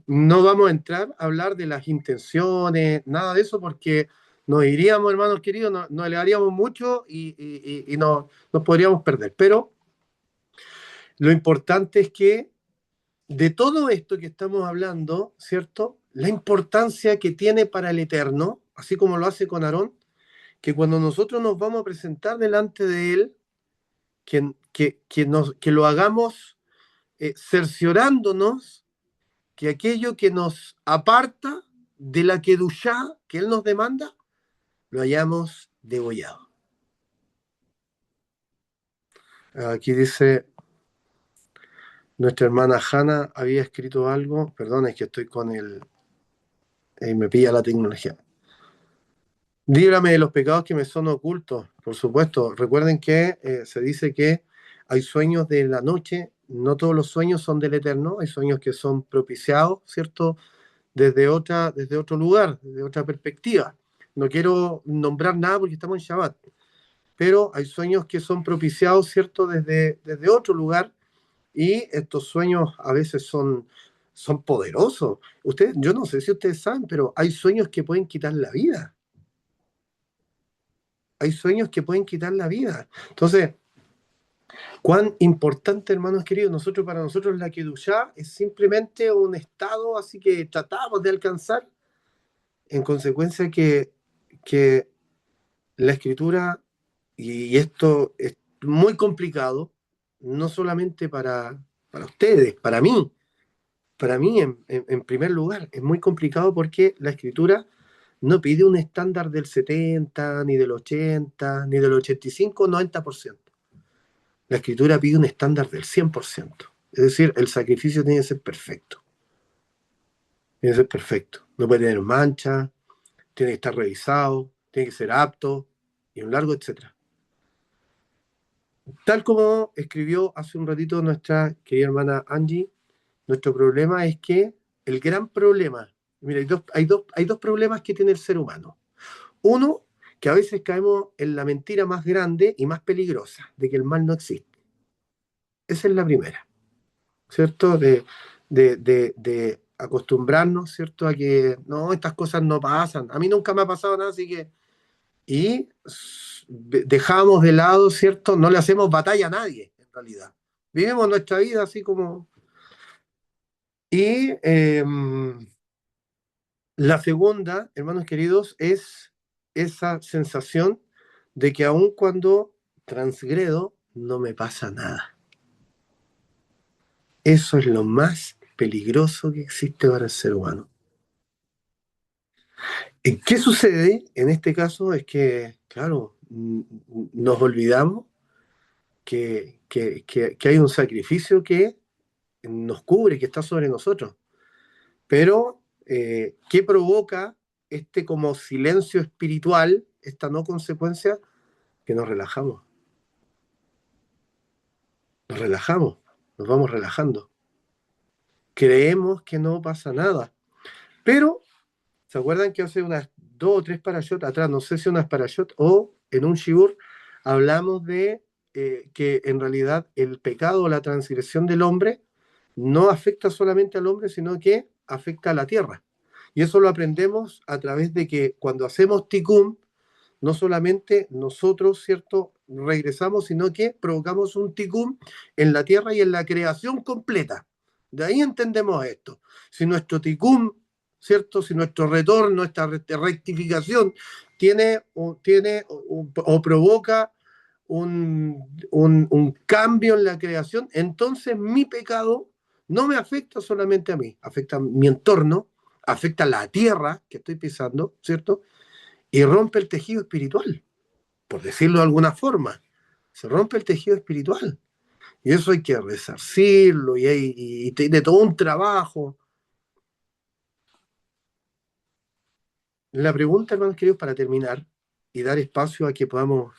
no vamos a entrar a hablar de las intenciones, nada de eso, porque nos iríamos, hermanos queridos, nos elevaríamos mucho y nos podríamos perder. Pero lo importante es que de todo esto que estamos hablando, ¿cierto? La importancia que tiene para el Eterno, así como lo hace con Aarón, que cuando nosotros nos vamos a presentar delante de Él, que lo hagamos cerciorándonos que aquello que nos aparta de la Kedushá que Él nos demanda, lo hayamos degollado. Aquí dice, nuestra hermana Hanna había escrito algo, perdón, es que estoy con me pilla la tecnología. Líbrame de los pecados que me son ocultos, por supuesto. Recuerden que se dice que hay sueños de la noche, no todos los sueños son del Eterno, hay sueños que son propiciados, ¿cierto? Desde otro lugar, desde otra perspectiva. No quiero nombrar nada porque estamos en Shabbat, pero hay sueños que son propiciados, ¿cierto? Desde otro lugar, y estos sueños a veces son poderosos. Ustedes, yo no sé si ustedes saben, pero hay sueños que pueden quitar la vida. Hay sueños que pueden quitar la vida. Entonces, cuán importante, hermanos queridos, para nosotros la Kedushá es simplemente un estado así que tratamos de alcanzar, en consecuencia que la escritura, y esto es muy complicado, no solamente para ustedes, para mí en primer lugar, es muy complicado porque la escritura no pide un estándar del 70, ni del 80, ni del 85, 90%. La escritura pide un estándar del 100%. Es decir, el sacrificio tiene que ser perfecto. Tiene que ser perfecto. No puede tener mancha, tiene que estar revisado, tiene que ser apto, y un largo, etcétera. Tal como escribió hace un ratito nuestra querida hermana Angie, nuestro problema es que el gran problema, mira, hay dos problemas que tiene el ser humano. Uno, que a veces caemos en la mentira más grande y más peligrosa, de que el mal no existe. Esa es la primera, ¿cierto? De acostumbrarnos, ¿cierto? A que no, estas cosas no pasan. A mí nunca me ha pasado nada, así que... Y dejamos de lado, ¿cierto? No le hacemos batalla a nadie, en realidad. Vivimos nuestra vida así como... Y la segunda, hermanos queridos, es esa sensación de que aun cuando transgredo, no me pasa nada. Eso es lo más peligroso que existe para el ser humano. ¿Qué sucede en este caso? Es que, claro, nos olvidamos que hay un sacrificio que nos cubre, que está sobre nosotros. Pero, ¿qué provoca este como silencio espiritual, esta no consecuencia? Que nos relajamos. Nos relajamos, nos vamos relajando. Creemos que no pasa nada. Pero, ¿se acuerdan que hace unas 2 o 3 parashot atrás, no sé si unas parashot o en un shiur, hablamos de que en realidad el pecado o la transgresión del hombre no afecta solamente al hombre, sino que afecta a la tierra? Y eso lo aprendemos a través de que cuando hacemos tikkun, no solamente nosotros, ¿cierto?, regresamos, sino que provocamos un tikkun en la tierra y en la creación completa. De ahí entendemos esto. Si nuestro tikkun, ¿cierto?, si nuestro retorno, esta rectificación, tiene o provoca un cambio en la creación, entonces mi pecado no me afecta solamente a mí, afecta a mi entorno, afecta a la tierra que estoy pisando, ¿cierto? Y rompe el tejido espiritual, por decirlo de alguna forma. Se rompe el tejido espiritual. Y eso hay que resarcirlo y tiene todo un trabajo. La pregunta, hermanos queridos, para terminar y dar espacio a que podamos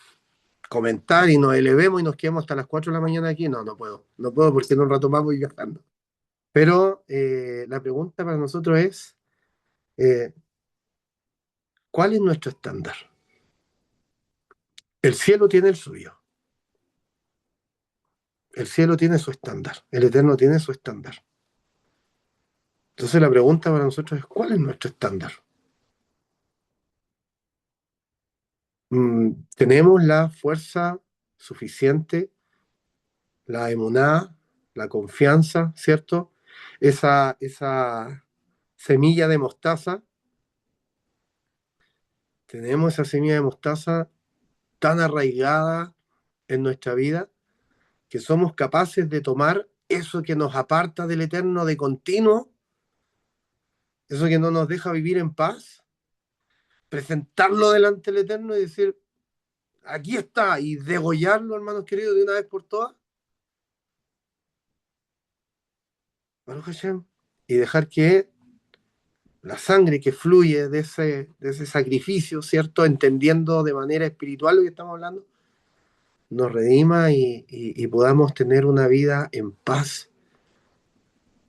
comentar y nos elevemos y nos quedemos hasta las 4 de la mañana aquí, no, no puedo. No puedo porque en un rato más voy viajando. Pero la pregunta para nosotros es, eh, ¿cuál es nuestro estándar? El cielo tiene el suyo. El cielo tiene su estándar. El Eterno tiene su estándar. Entonces la pregunta para nosotros es, ¿cuál es nuestro estándar? ¿Tenemos la fuerza suficiente, la emuná, la confianza, ¿cierto? Esa semilla de mostaza, tenemos esa semilla de mostaza tan arraigada en nuestra vida que somos capaces de tomar eso que nos aparta del Eterno de continuo eso que no nos deja vivir en paz, presentarlo delante del Eterno y decir, aquí está, y degollarlo, hermanos queridos, de una vez por todas, Baruch Hashem, y dejar que la sangre que fluye de ese sacrificio, ¿cierto? Entendiendo de manera espiritual lo que estamos hablando, nos redima y podamos tener una vida en paz.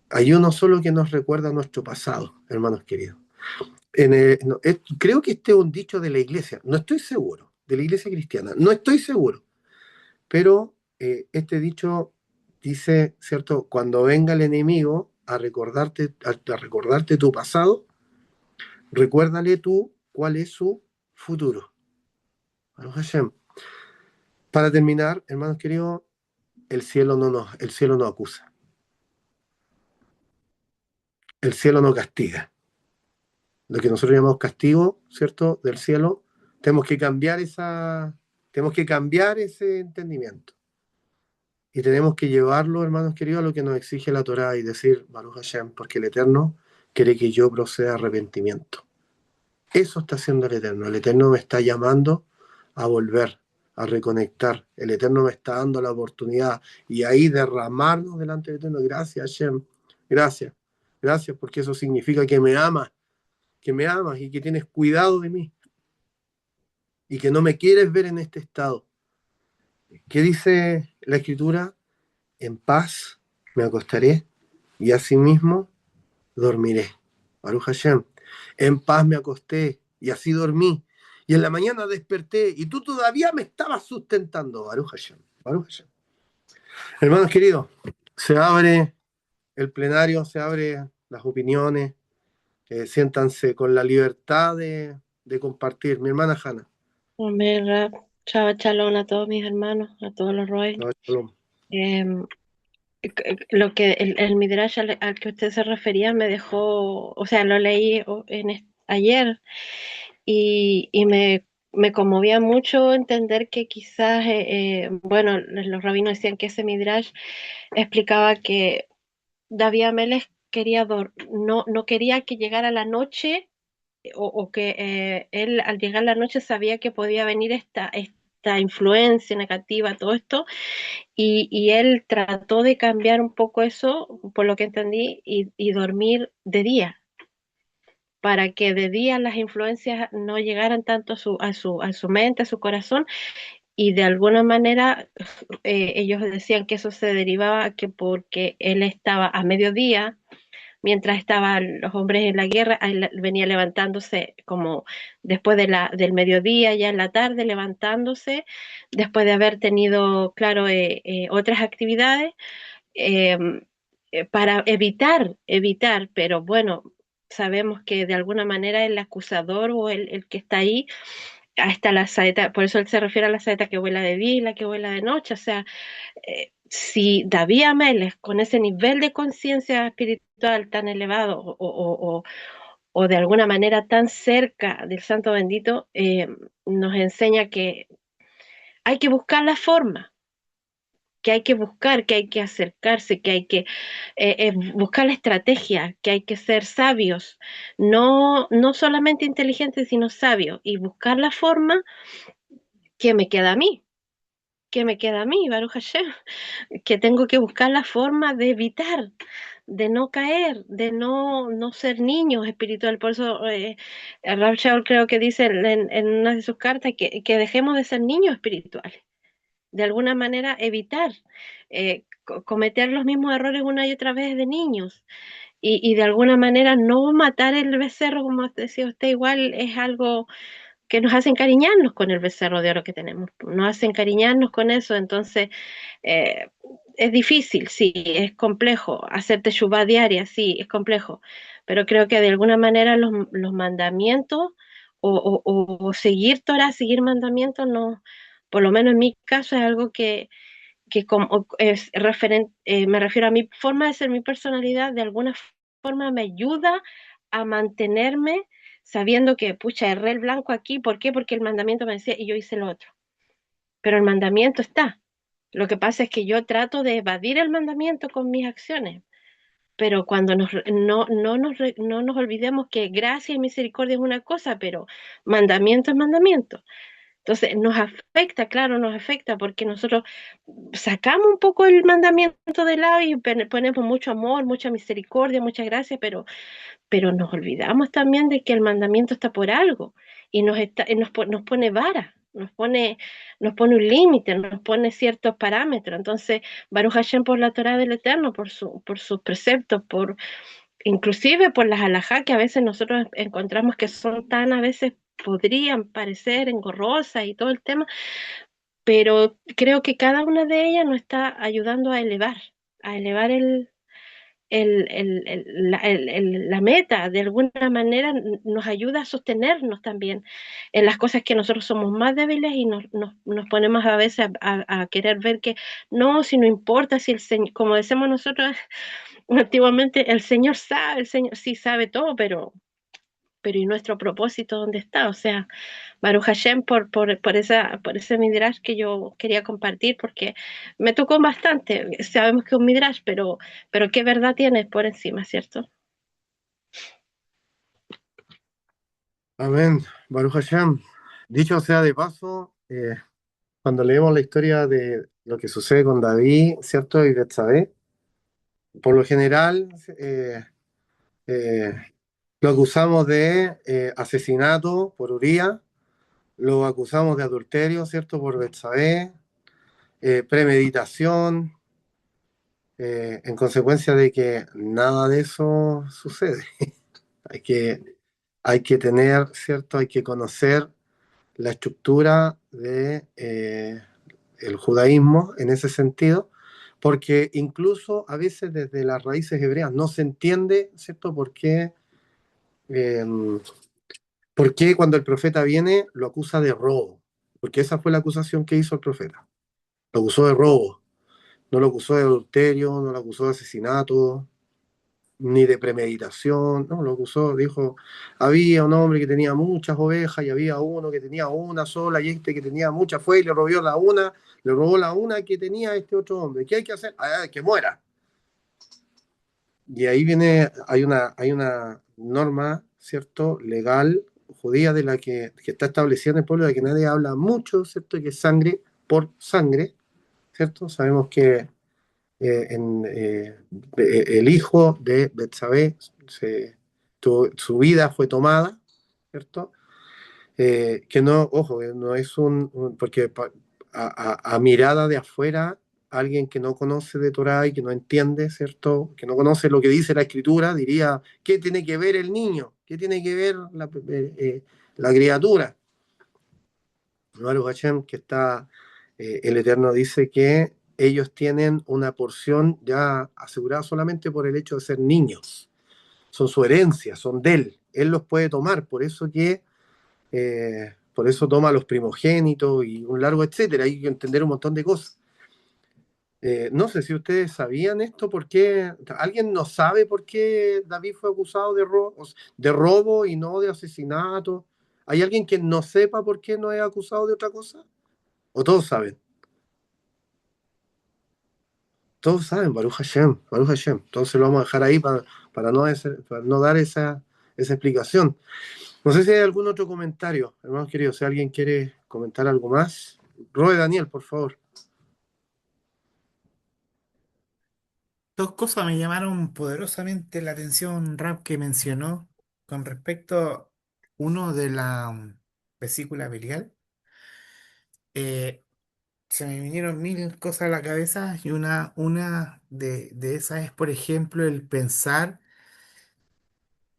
Hay uno solo que nos recuerda nuestro pasado, hermanos queridos. Creo que este es un dicho de la iglesia, no estoy seguro, de la iglesia cristiana, no estoy seguro, pero este dicho dice, ¿cierto? Cuando venga el enemigo a recordarte tu pasado, recuérdale tú cuál es su futuro. Baruch Hashem. Para terminar, hermanos queridos, el cielo no acusa, el cielo no castiga. Lo que nosotros llamamos castigo, ¿cierto? Del cielo, tenemos que cambiar tenemos que cambiar ese entendimiento. Y tenemos que llevarlo, hermanos queridos, a lo que nos exige la Torá y decir, Baruch Hashem, porque el Eterno quiere que yo proceda a arrepentimiento. Eso está haciendo el Eterno. El Eterno me está llamando a volver, a reconectar. El Eterno me está dando la oportunidad y ahí derramarnos delante del Eterno. Gracias, Hashem. Gracias. Gracias porque eso significa que me amas y que tienes cuidado de mí y que no me quieres ver en este estado. ¿Qué dice la Escritura? En paz me acostaré y asimismo dormiré. Baruch Hashem. En paz me acosté y así dormí. Y en la mañana desperté y tú todavía me estabas sustentando. Baruch Hashem. Baruch Hashem. Hermanos queridos, se abre el plenario, se abre las opiniones. Siéntanse con la libertad de compartir. Mi hermana Hanna. Amén, Rab. Chava Chalón a todos mis hermanos, a todos los Roy. No, shalom. Lo que el Midrash al que usted se refería me dejó, o sea, lo leí ayer y me conmovía mucho entender que quizás, bueno, los rabinos decían que ese Midrash explicaba que David Amelech no quería que llegara la noche o que él al llegar la noche sabía que podía venir esta influencia negativa, todo esto, y él trató de cambiar un poco eso, por lo que entendí, y dormir de día, para que de día las influencias no llegaran tanto a su mente, a su corazón, y de alguna manera ellos decían que eso se derivaba que porque él estaba a mediodía, mientras estaban los hombres en la guerra, él venía levantándose como después del mediodía, ya en la tarde, levantándose, después de haber tenido, claro, otras actividades, eh, para evitar, pero bueno, sabemos que de alguna manera el acusador o el que está ahí, hasta la saeta, por eso él se refiere a la saeta que vuela de día y la que vuela de noche, o sea, si David Amelech, con ese nivel de conciencia espiritual tan elevado o de alguna manera tan cerca del Santo Bendito, nos enseña que hay que buscar la forma, que hay que buscar, que hay que acercarse, que hay que buscar la estrategia, que hay que ser sabios, no solamente inteligentes, sino sabios, y buscar la forma que me queda a mí. Que me queda a mí, Baruch Hashem, que tengo que buscar la forma de evitar, de no caer, de no ser niños espiritual. Por eso Rav Shaul creo que dice en una de sus cartas que dejemos de ser niños espirituales. De alguna manera evitar cometer los mismos errores una y otra vez de niños. Y de alguna manera no matar el becerro, como decía usted, igual es algo que nos hace encariñarnos con el becerro de oro que tenemos, nos hace encariñarnos con eso, entonces eh, es difícil, sí, es complejo, hacer teshuvá diaria, sí, es complejo, pero creo que de alguna manera los mandamientos o seguir Torah, seguir mandamientos, no, por lo menos en mi caso es algo que como es me refiero a mi forma de ser, mi personalidad, de alguna forma me ayuda a mantenerme sabiendo que, pucha, erré el blanco aquí, ¿por qué? Porque el mandamiento me decía y yo hice lo otro. Pero el mandamiento está. Lo que pasa es que yo trato de evadir el mandamiento con mis acciones. pero cuando no nos olvidemos que gracia y misericordia es una cosa, pero mandamiento es mandamiento. Entonces nos afecta, claro, nos afecta porque nosotros sacamos un poco el mandamiento de lado y ponemos mucho amor, mucha misericordia, mucha gracia, pero nos olvidamos también de que el mandamiento está por algo y nos pone vara, nos pone un límite, nos pone ciertos parámetros. Entonces, Baruch Hashem por la Torah del Eterno, por sus preceptos, inclusive por las alajá que a veces nosotros encontramos que son tan, a veces podrían parecer engorrosas y todo el tema, pero creo que cada una de ellas nos está ayudando a elevar la meta, de alguna manera nos ayuda a sostenernos también en las cosas que nosotros somos más débiles y nos ponemos a veces a querer ver que no, si no importa, si el Señor, como decimos nosotros antiguamente, el Señor sabe, el Señor sí sabe todo, pero ¿y nuestro propósito dónde está? O sea, Baruch Hashem por ese midrash que yo quería compartir, porque me tocó bastante. Sabemos que es un midrash, pero qué verdad tiene por encima, ¿cierto? Amén. Baruch Hashem. Dicho sea de paso, cuando leemos la historia de lo que sucede con David, ¿cierto? Y Betsabé, por lo general eh, lo acusamos de asesinato por Uría, lo acusamos de adulterio, ¿cierto? Por Betsabé, premeditación, en consecuencia de que nada de eso sucede. Hay que, hay que tener, ¿cierto? Hay que conocer la estructura de el judaísmo en ese sentido, porque incluso a veces desde las raíces hebreas no se entiende, ¿cierto? Eh, por qué cuando el profeta viene lo acusa de robo, porque esa fue la acusación que hizo el profeta, lo acusó de robo, no lo acusó de adulterio, no lo acusó de asesinato, ni de premeditación, no, lo acusó, dijo, había un hombre que tenía muchas ovejas y había uno que tenía una sola y este que tenía muchas fue y le robó la una que tenía este otro hombre. ¿Qué hay que hacer? Ah, que muera. Y ahí viene, hay una norma, ¿cierto?, legal judía de la que está establecida en el pueblo, de que nadie habla mucho, ¿cierto?, que es sangre por sangre, ¿cierto? Sabemos que el hijo de Betsabé, su vida fue tomada, ¿cierto? Que no, ojo, no es porque a mirada de afuera, alguien que no conoce de Torah y que no entiende, ¿cierto? Que no conoce lo que dice la escritura, diría, ¿qué tiene que ver el niño? ¿Qué tiene que ver la criatura? Baruch Hashem, que está, el Eterno dice que ellos tienen una porción ya asegurada solamente por el hecho de ser niños. Son su herencia, son de él. Él los puede tomar, por eso toma a los primogénitos y un largo etcétera. Hay que entender un montón de cosas. No sé si ustedes sabían esto, ¿por qué? ¿Alguien no sabe por qué David fue acusado de robo y no de asesinato? ¿Hay alguien que no sepa por qué no es acusado de otra cosa? ¿O todos saben? Todos saben, Baruch Hashem, Baruch Hashem. Entonces lo vamos a dejar ahí para no dar esa explicación. No sé si hay algún otro comentario, hermanos queridos. Si alguien quiere comentar algo más. Roe Daniel, por favor. Dos cosas me llamaron poderosamente la atención, Rap, que mencionó con respecto, uno de la vesícula biliar. Eh, Se me vinieron mil cosas a la cabeza y una de esas es, por ejemplo, el pensar,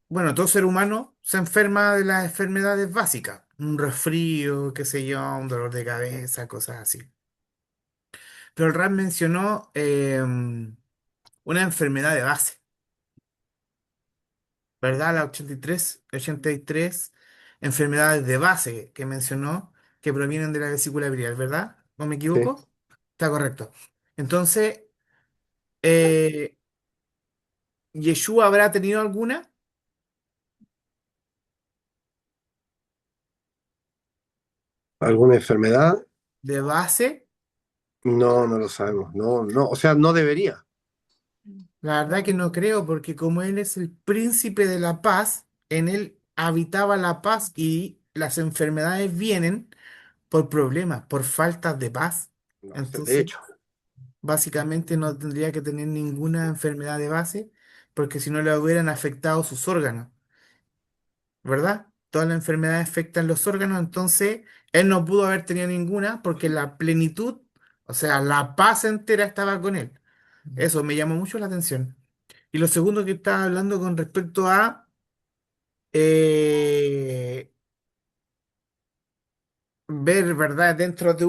bueno, todo ser humano se enferma de las enfermedades básicas, un resfrío, qué sé yo, un dolor de cabeza, cosas así. Pero el Rap mencionó una enfermedad de base, ¿verdad? La 83 enfermedades de base que mencionó que provienen de la vesícula biliar, ¿verdad? ¿No me Sí. equivoco? Está correcto. Entonces, eh, ¿Yeshua habrá tenido alguna ¿Alguna enfermedad? de base? No, no lo sabemos. No, no, o sea, no debería. La verdad que no creo, porque como él es el príncipe de la paz, en él habitaba la paz y las enfermedades vienen por problemas, por faltas de paz. No sé, de Entonces, hecho, básicamente no tendría que tener ninguna enfermedad de base, porque si no le hubieran afectado sus órganos, ¿verdad? Todas las enfermedades afectan los órganos, entonces él no pudo haber tenido ninguna porque la plenitud, o sea, la paz entera estaba con él. Eso me llamó mucho la atención. Y lo segundo que estaba hablando con respecto a eh, ver, ¿verdad? Dentro de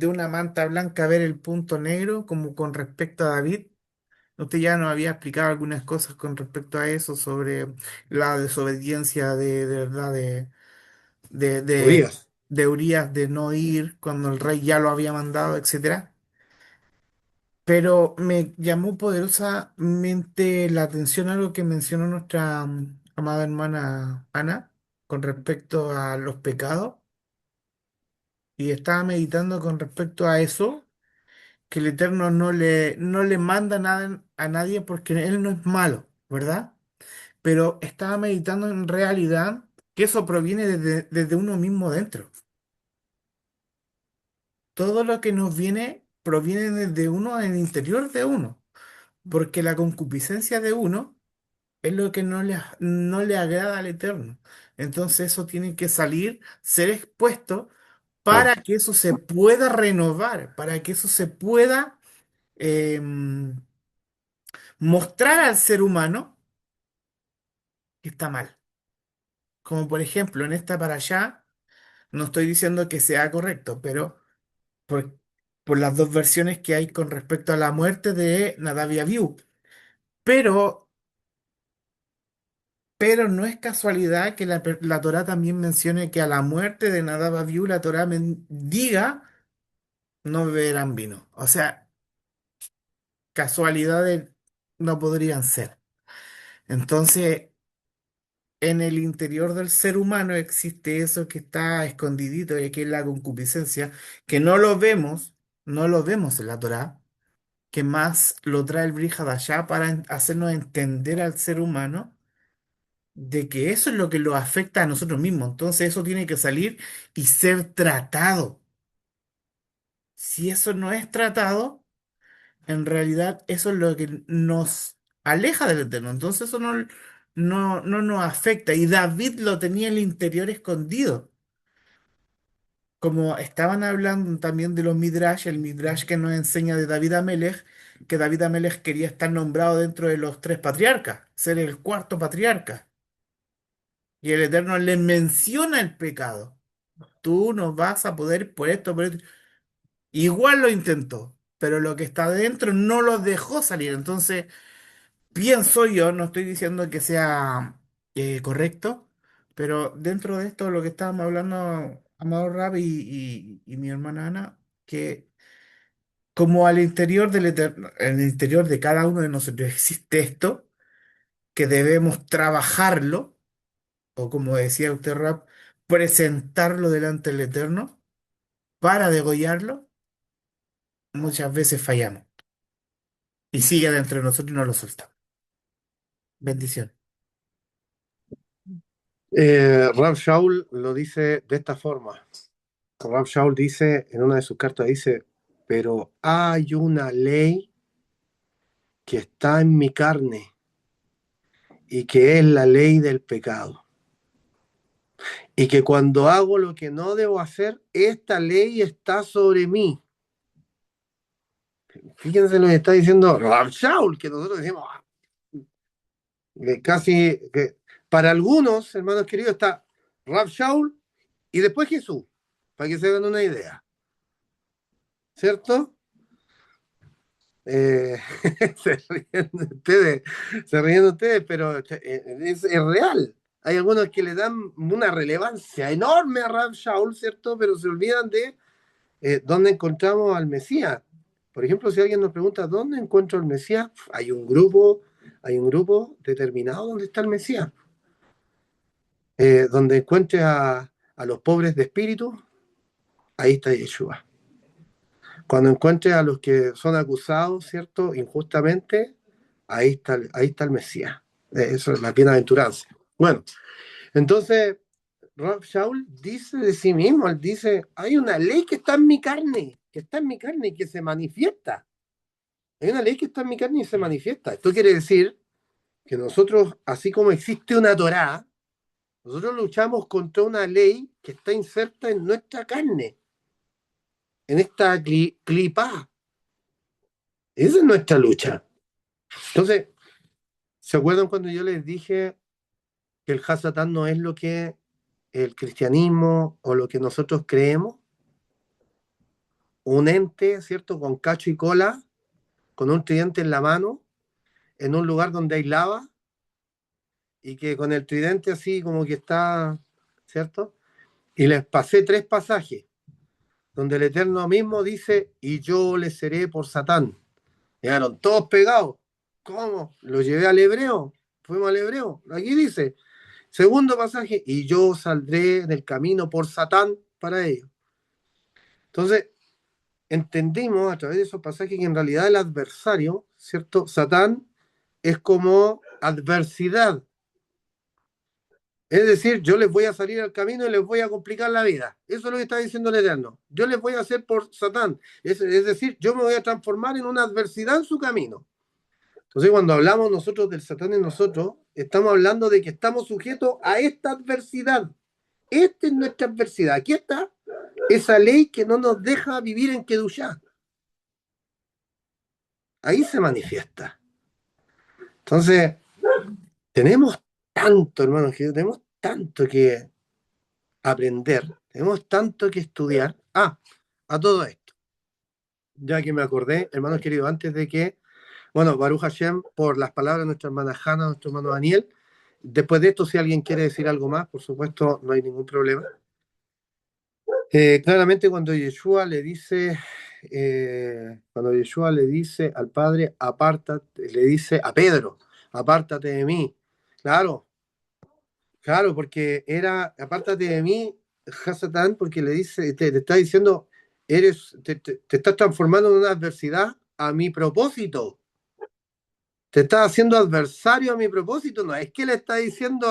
una manta blanca, ver el punto negro, como con respecto a David. Usted ya nos había explicado algunas cosas con respecto a eso, sobre la desobediencia de verdad de, de, Urias. de Urías de no ir cuando el rey ya lo había mandado, etcétera. Pero me llamó poderosamente la atención algo que mencionó nuestra amada hermana Ana con respecto a los pecados. Y estaba meditando con respecto a eso, que el Eterno no le manda nada a nadie porque Él no es malo, ¿verdad? Pero estaba meditando en realidad que eso proviene desde uno mismo dentro. Todo lo que nos viene proviene desde uno en el interior de uno, porque la concupiscencia de uno es lo que no le agrada al Eterno. Entonces eso tiene que salir, ser expuesto para que eso se pueda renovar, para que eso se pueda mostrar al ser humano que está mal. Como por ejemplo en esta para allá, no estoy diciendo que sea correcto, pero por, por las dos versiones que hay con respecto a la muerte de Nadab y Abiú. Pero, pero no es casualidad que la Torá también mencione que a la muerte de Nadab y Abiú la Torá diga no beberán vino. O sea, casualidades no podrían ser. Entonces, en el interior del ser humano existe eso que está escondidito y que es la concupiscencia, que no lo vemos en la Torá, que más lo trae el Brihadashá para hacernos entender al ser humano de que eso es lo que lo afecta a nosotros mismos. Entonces eso tiene que salir y ser tratado. Si eso no es tratado, en realidad eso es lo que nos aleja del Eterno. Entonces eso no nos afecta. Y David lo tenía en el interior escondido. Como estaban hablando también de los Midrash, el Midrash que nos enseña de David Amelech, que David Amelech quería estar nombrado dentro de los tres patriarcas, ser el cuarto patriarca. Y el Eterno le menciona el pecado. Tú no vas a poder por esto, por esto. Igual lo intentó, pero lo que está dentro no lo dejó salir. Entonces, pienso yo, no estoy diciendo que sea correcto, pero dentro de esto, lo que estábamos hablando, Amado Rab y mi hermana Ana, que como al interior del Eterno, en el interior de cada uno de nosotros existe esto, que debemos trabajarlo, o como decía usted, Rab, presentarlo delante del Eterno para degollarlo, muchas veces fallamos. Y sigue dentro de nosotros y no lo soltamos. Bendición. Rav Shaul lo dice de esta forma. Rav Shaul dice, en una de sus cartas, dice, pero hay una ley que está en mi carne y que es la ley del pecado. Y que cuando hago lo que no debo hacer, esta ley está sobre mí. Fíjense lo que está diciendo Rav Shaul, que nosotros decimos, que casi, que para algunos, hermanos queridos, está Rav Shaul y después Jesús, para que se den una idea, ¿cierto? Eh, se ríen ustedes, se ríen ustedes, pero es real. Hay algunos que le dan una relevancia enorme a Rav Shaul, ¿cierto? Pero se olvidan de dónde encontramos al Mesías. Por ejemplo, si alguien nos pregunta dónde encuentro al Mesías, hay un grupo determinado donde está el Mesías. Donde encuentre a los pobres de espíritu, ahí está Yeshua. Cuando encuentre a los que son acusados, ¿cierto? Injustamente, ahí está el Mesías. Eso es la bienaventuranza. Bueno, entonces Rab Shaul dice de sí mismo, él dice, hay una ley que está en mi carne, que está en mi carne y que se manifiesta. Hay una ley que está en mi carne y se manifiesta. Esto quiere decir que nosotros, así como existe una Torá, nosotros luchamos contra una ley que está inserta en nuestra carne, en esta clipá. Esa es nuestra lucha. Entonces, ¿se acuerdan cuando yo les dije que el Hasatán no es lo que el cristianismo o lo que nosotros creemos? Un ente, ¿cierto? Con cacho y cola, con un tridente en la mano, en un lugar donde hay lava, y que con el tridente así como que está, ¿cierto? Y les pasé 3 pasajes, donde el Eterno mismo dice, y yo le seré por Satán. Llegaron todos pegados. ¿Cómo? Lo llevé al hebreo. Fuimos al hebreo. Aquí dice, segundo pasaje, y yo saldré del camino por Satán para ellos. Entonces, entendimos a través de esos pasajes que en realidad el adversario, ¿cierto? Satán es como adversidad. Es decir, yo les voy a salir al camino y les voy a complicar la vida. Eso es lo que está diciendo el Eterno. Yo les voy a hacer por Satán. Es decir, yo me voy a transformar en una adversidad en su camino. Entonces, cuando hablamos nosotros del Satán en nosotros, estamos hablando de que estamos sujetos a esta adversidad. Esta es nuestra adversidad. Aquí está esa ley que no nos deja vivir en Kedushá. Ahí se manifiesta. Entonces, tenemos tanto, hermanos, que tenemos tanto que aprender, tenemos tanto que estudiar. A todo esto, ya que me acordé, hermanos queridos, antes de que, bueno, Baruch Hashem, por las palabras de nuestra hermana Hanna, nuestro hermano Daniel, después de esto, si alguien quiere decir algo más, por supuesto, no hay ningún problema. Claramente cuando Yeshua le dice al Padre, apártate, le dice a Pedro, apártate de mí. Claro, claro, porque era, apártate de mí, Hasatán, porque le dice, te está diciendo, te estás transformando en una adversidad a mi propósito. Te estás haciendo adversario a mi propósito. No es que le está diciendo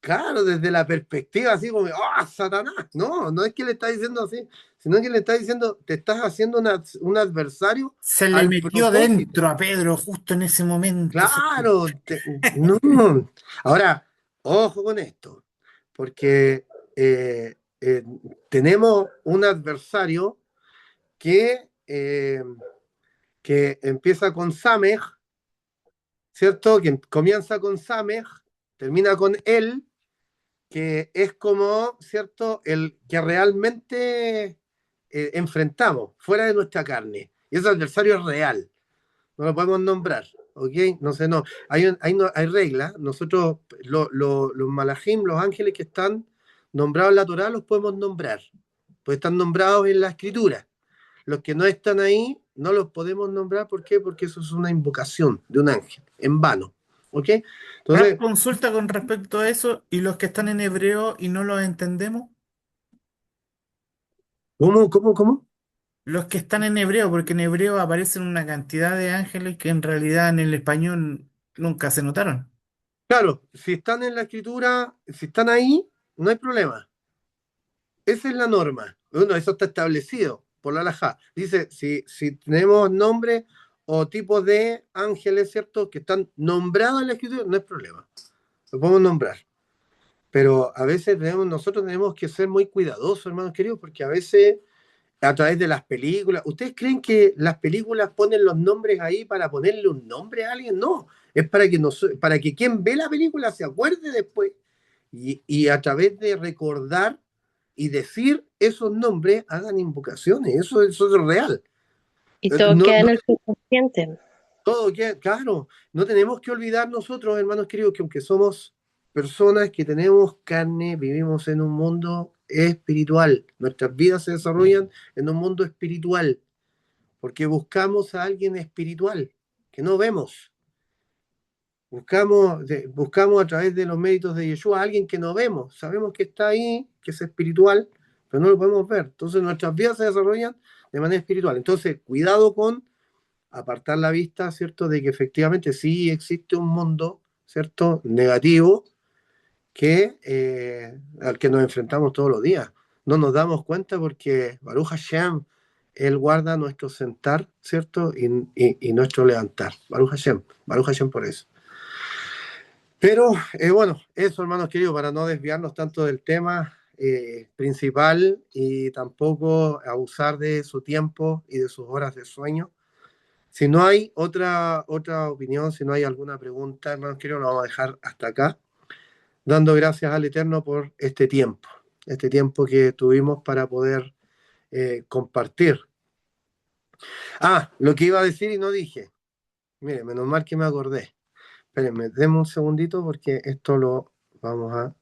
claro, desde la perspectiva así como, ¡oh, Satanás! No, no es que le está diciendo así, sino que le está diciendo, te estás haciendo un adversario Se le al metió propósito. dentro a Pedro justo en ese momento. Claro, no. Ahora, ojo con esto, porque eh, tenemos un adversario que, que empieza con Samej, ¿cierto? Que comienza con Samej, termina con él, que es como, ¿cierto? El que realmente enfrentamos, fuera de nuestra carne. Y ese adversario es real. No lo podemos nombrar, ¿ok? No sé, no. Hay reglas. Nosotros, los malajim, los ángeles que están nombrados en la Torá, los podemos nombrar, pues están nombrados en la escritura. Los que no están ahí, no los podemos nombrar. ¿Por qué? Porque eso es una invocación de un ángel, en vano, ¿ok? Rap Entonces, consulta con respecto a eso y los que están en hebreo y no los entendemos. ¿cómo? Los que están en hebreo, porque en hebreo aparecen una cantidad de ángeles que en realidad en el español nunca se notaron. Claro, si están en la escritura, si están ahí, no hay problema. Esa es la norma. Bueno, eso está establecido por la halajá. Dice, si tenemos nombres o tipos de ángeles, ¿cierto? Que están nombrados en la escritura, no hay problema. Lo podemos nombrar. Pero a veces nosotros tenemos que ser muy cuidadosos, hermanos queridos, porque a veces a través de las películas, ¿ustedes creen que las películas ponen los nombres ahí para ponerle un nombre a alguien? No, es para que quien ve la película se acuerde después y a través de recordar y decir esos nombres hagan invocaciones. Eso es real. Y todo No, queda no en el subconsciente. todo queda, claro, no tenemos que olvidar nosotros, hermanos queridos, que aunque somos personas que tenemos carne, vivimos en un mundo espiritual. Nuestras vidas se desarrollan en un mundo espiritual, porque buscamos a alguien espiritual que no vemos. Buscamos a través de los méritos de Yeshua a alguien que no vemos. Sabemos que está ahí, que es espiritual, pero no lo podemos ver. Entonces nuestras vidas se desarrollan de manera espiritual. Entonces, cuidado con apartar la vista, ¿cierto? De que efectivamente sí existe un mundo, ¿cierto? Negativo al que nos enfrentamos todos los días. No nos damos cuenta porque Baruch Hashem, Él guarda nuestro sentar, ¿cierto? Y nuestro levantar. Baruch Hashem por eso. Pero bueno, eso hermanos queridos, para no desviarnos tanto del tema principal y tampoco abusar de su tiempo y de sus horas de sueño. Si no hay otra opinión, si no hay alguna pregunta, hermanos queridos, lo vamos a dejar hasta acá, dando gracias al Eterno por este tiempo que tuvimos para poder compartir. Lo que iba a decir y no dije. Mire, menos mal que me acordé. Espérenme, denme un segundito porque esto lo vamos a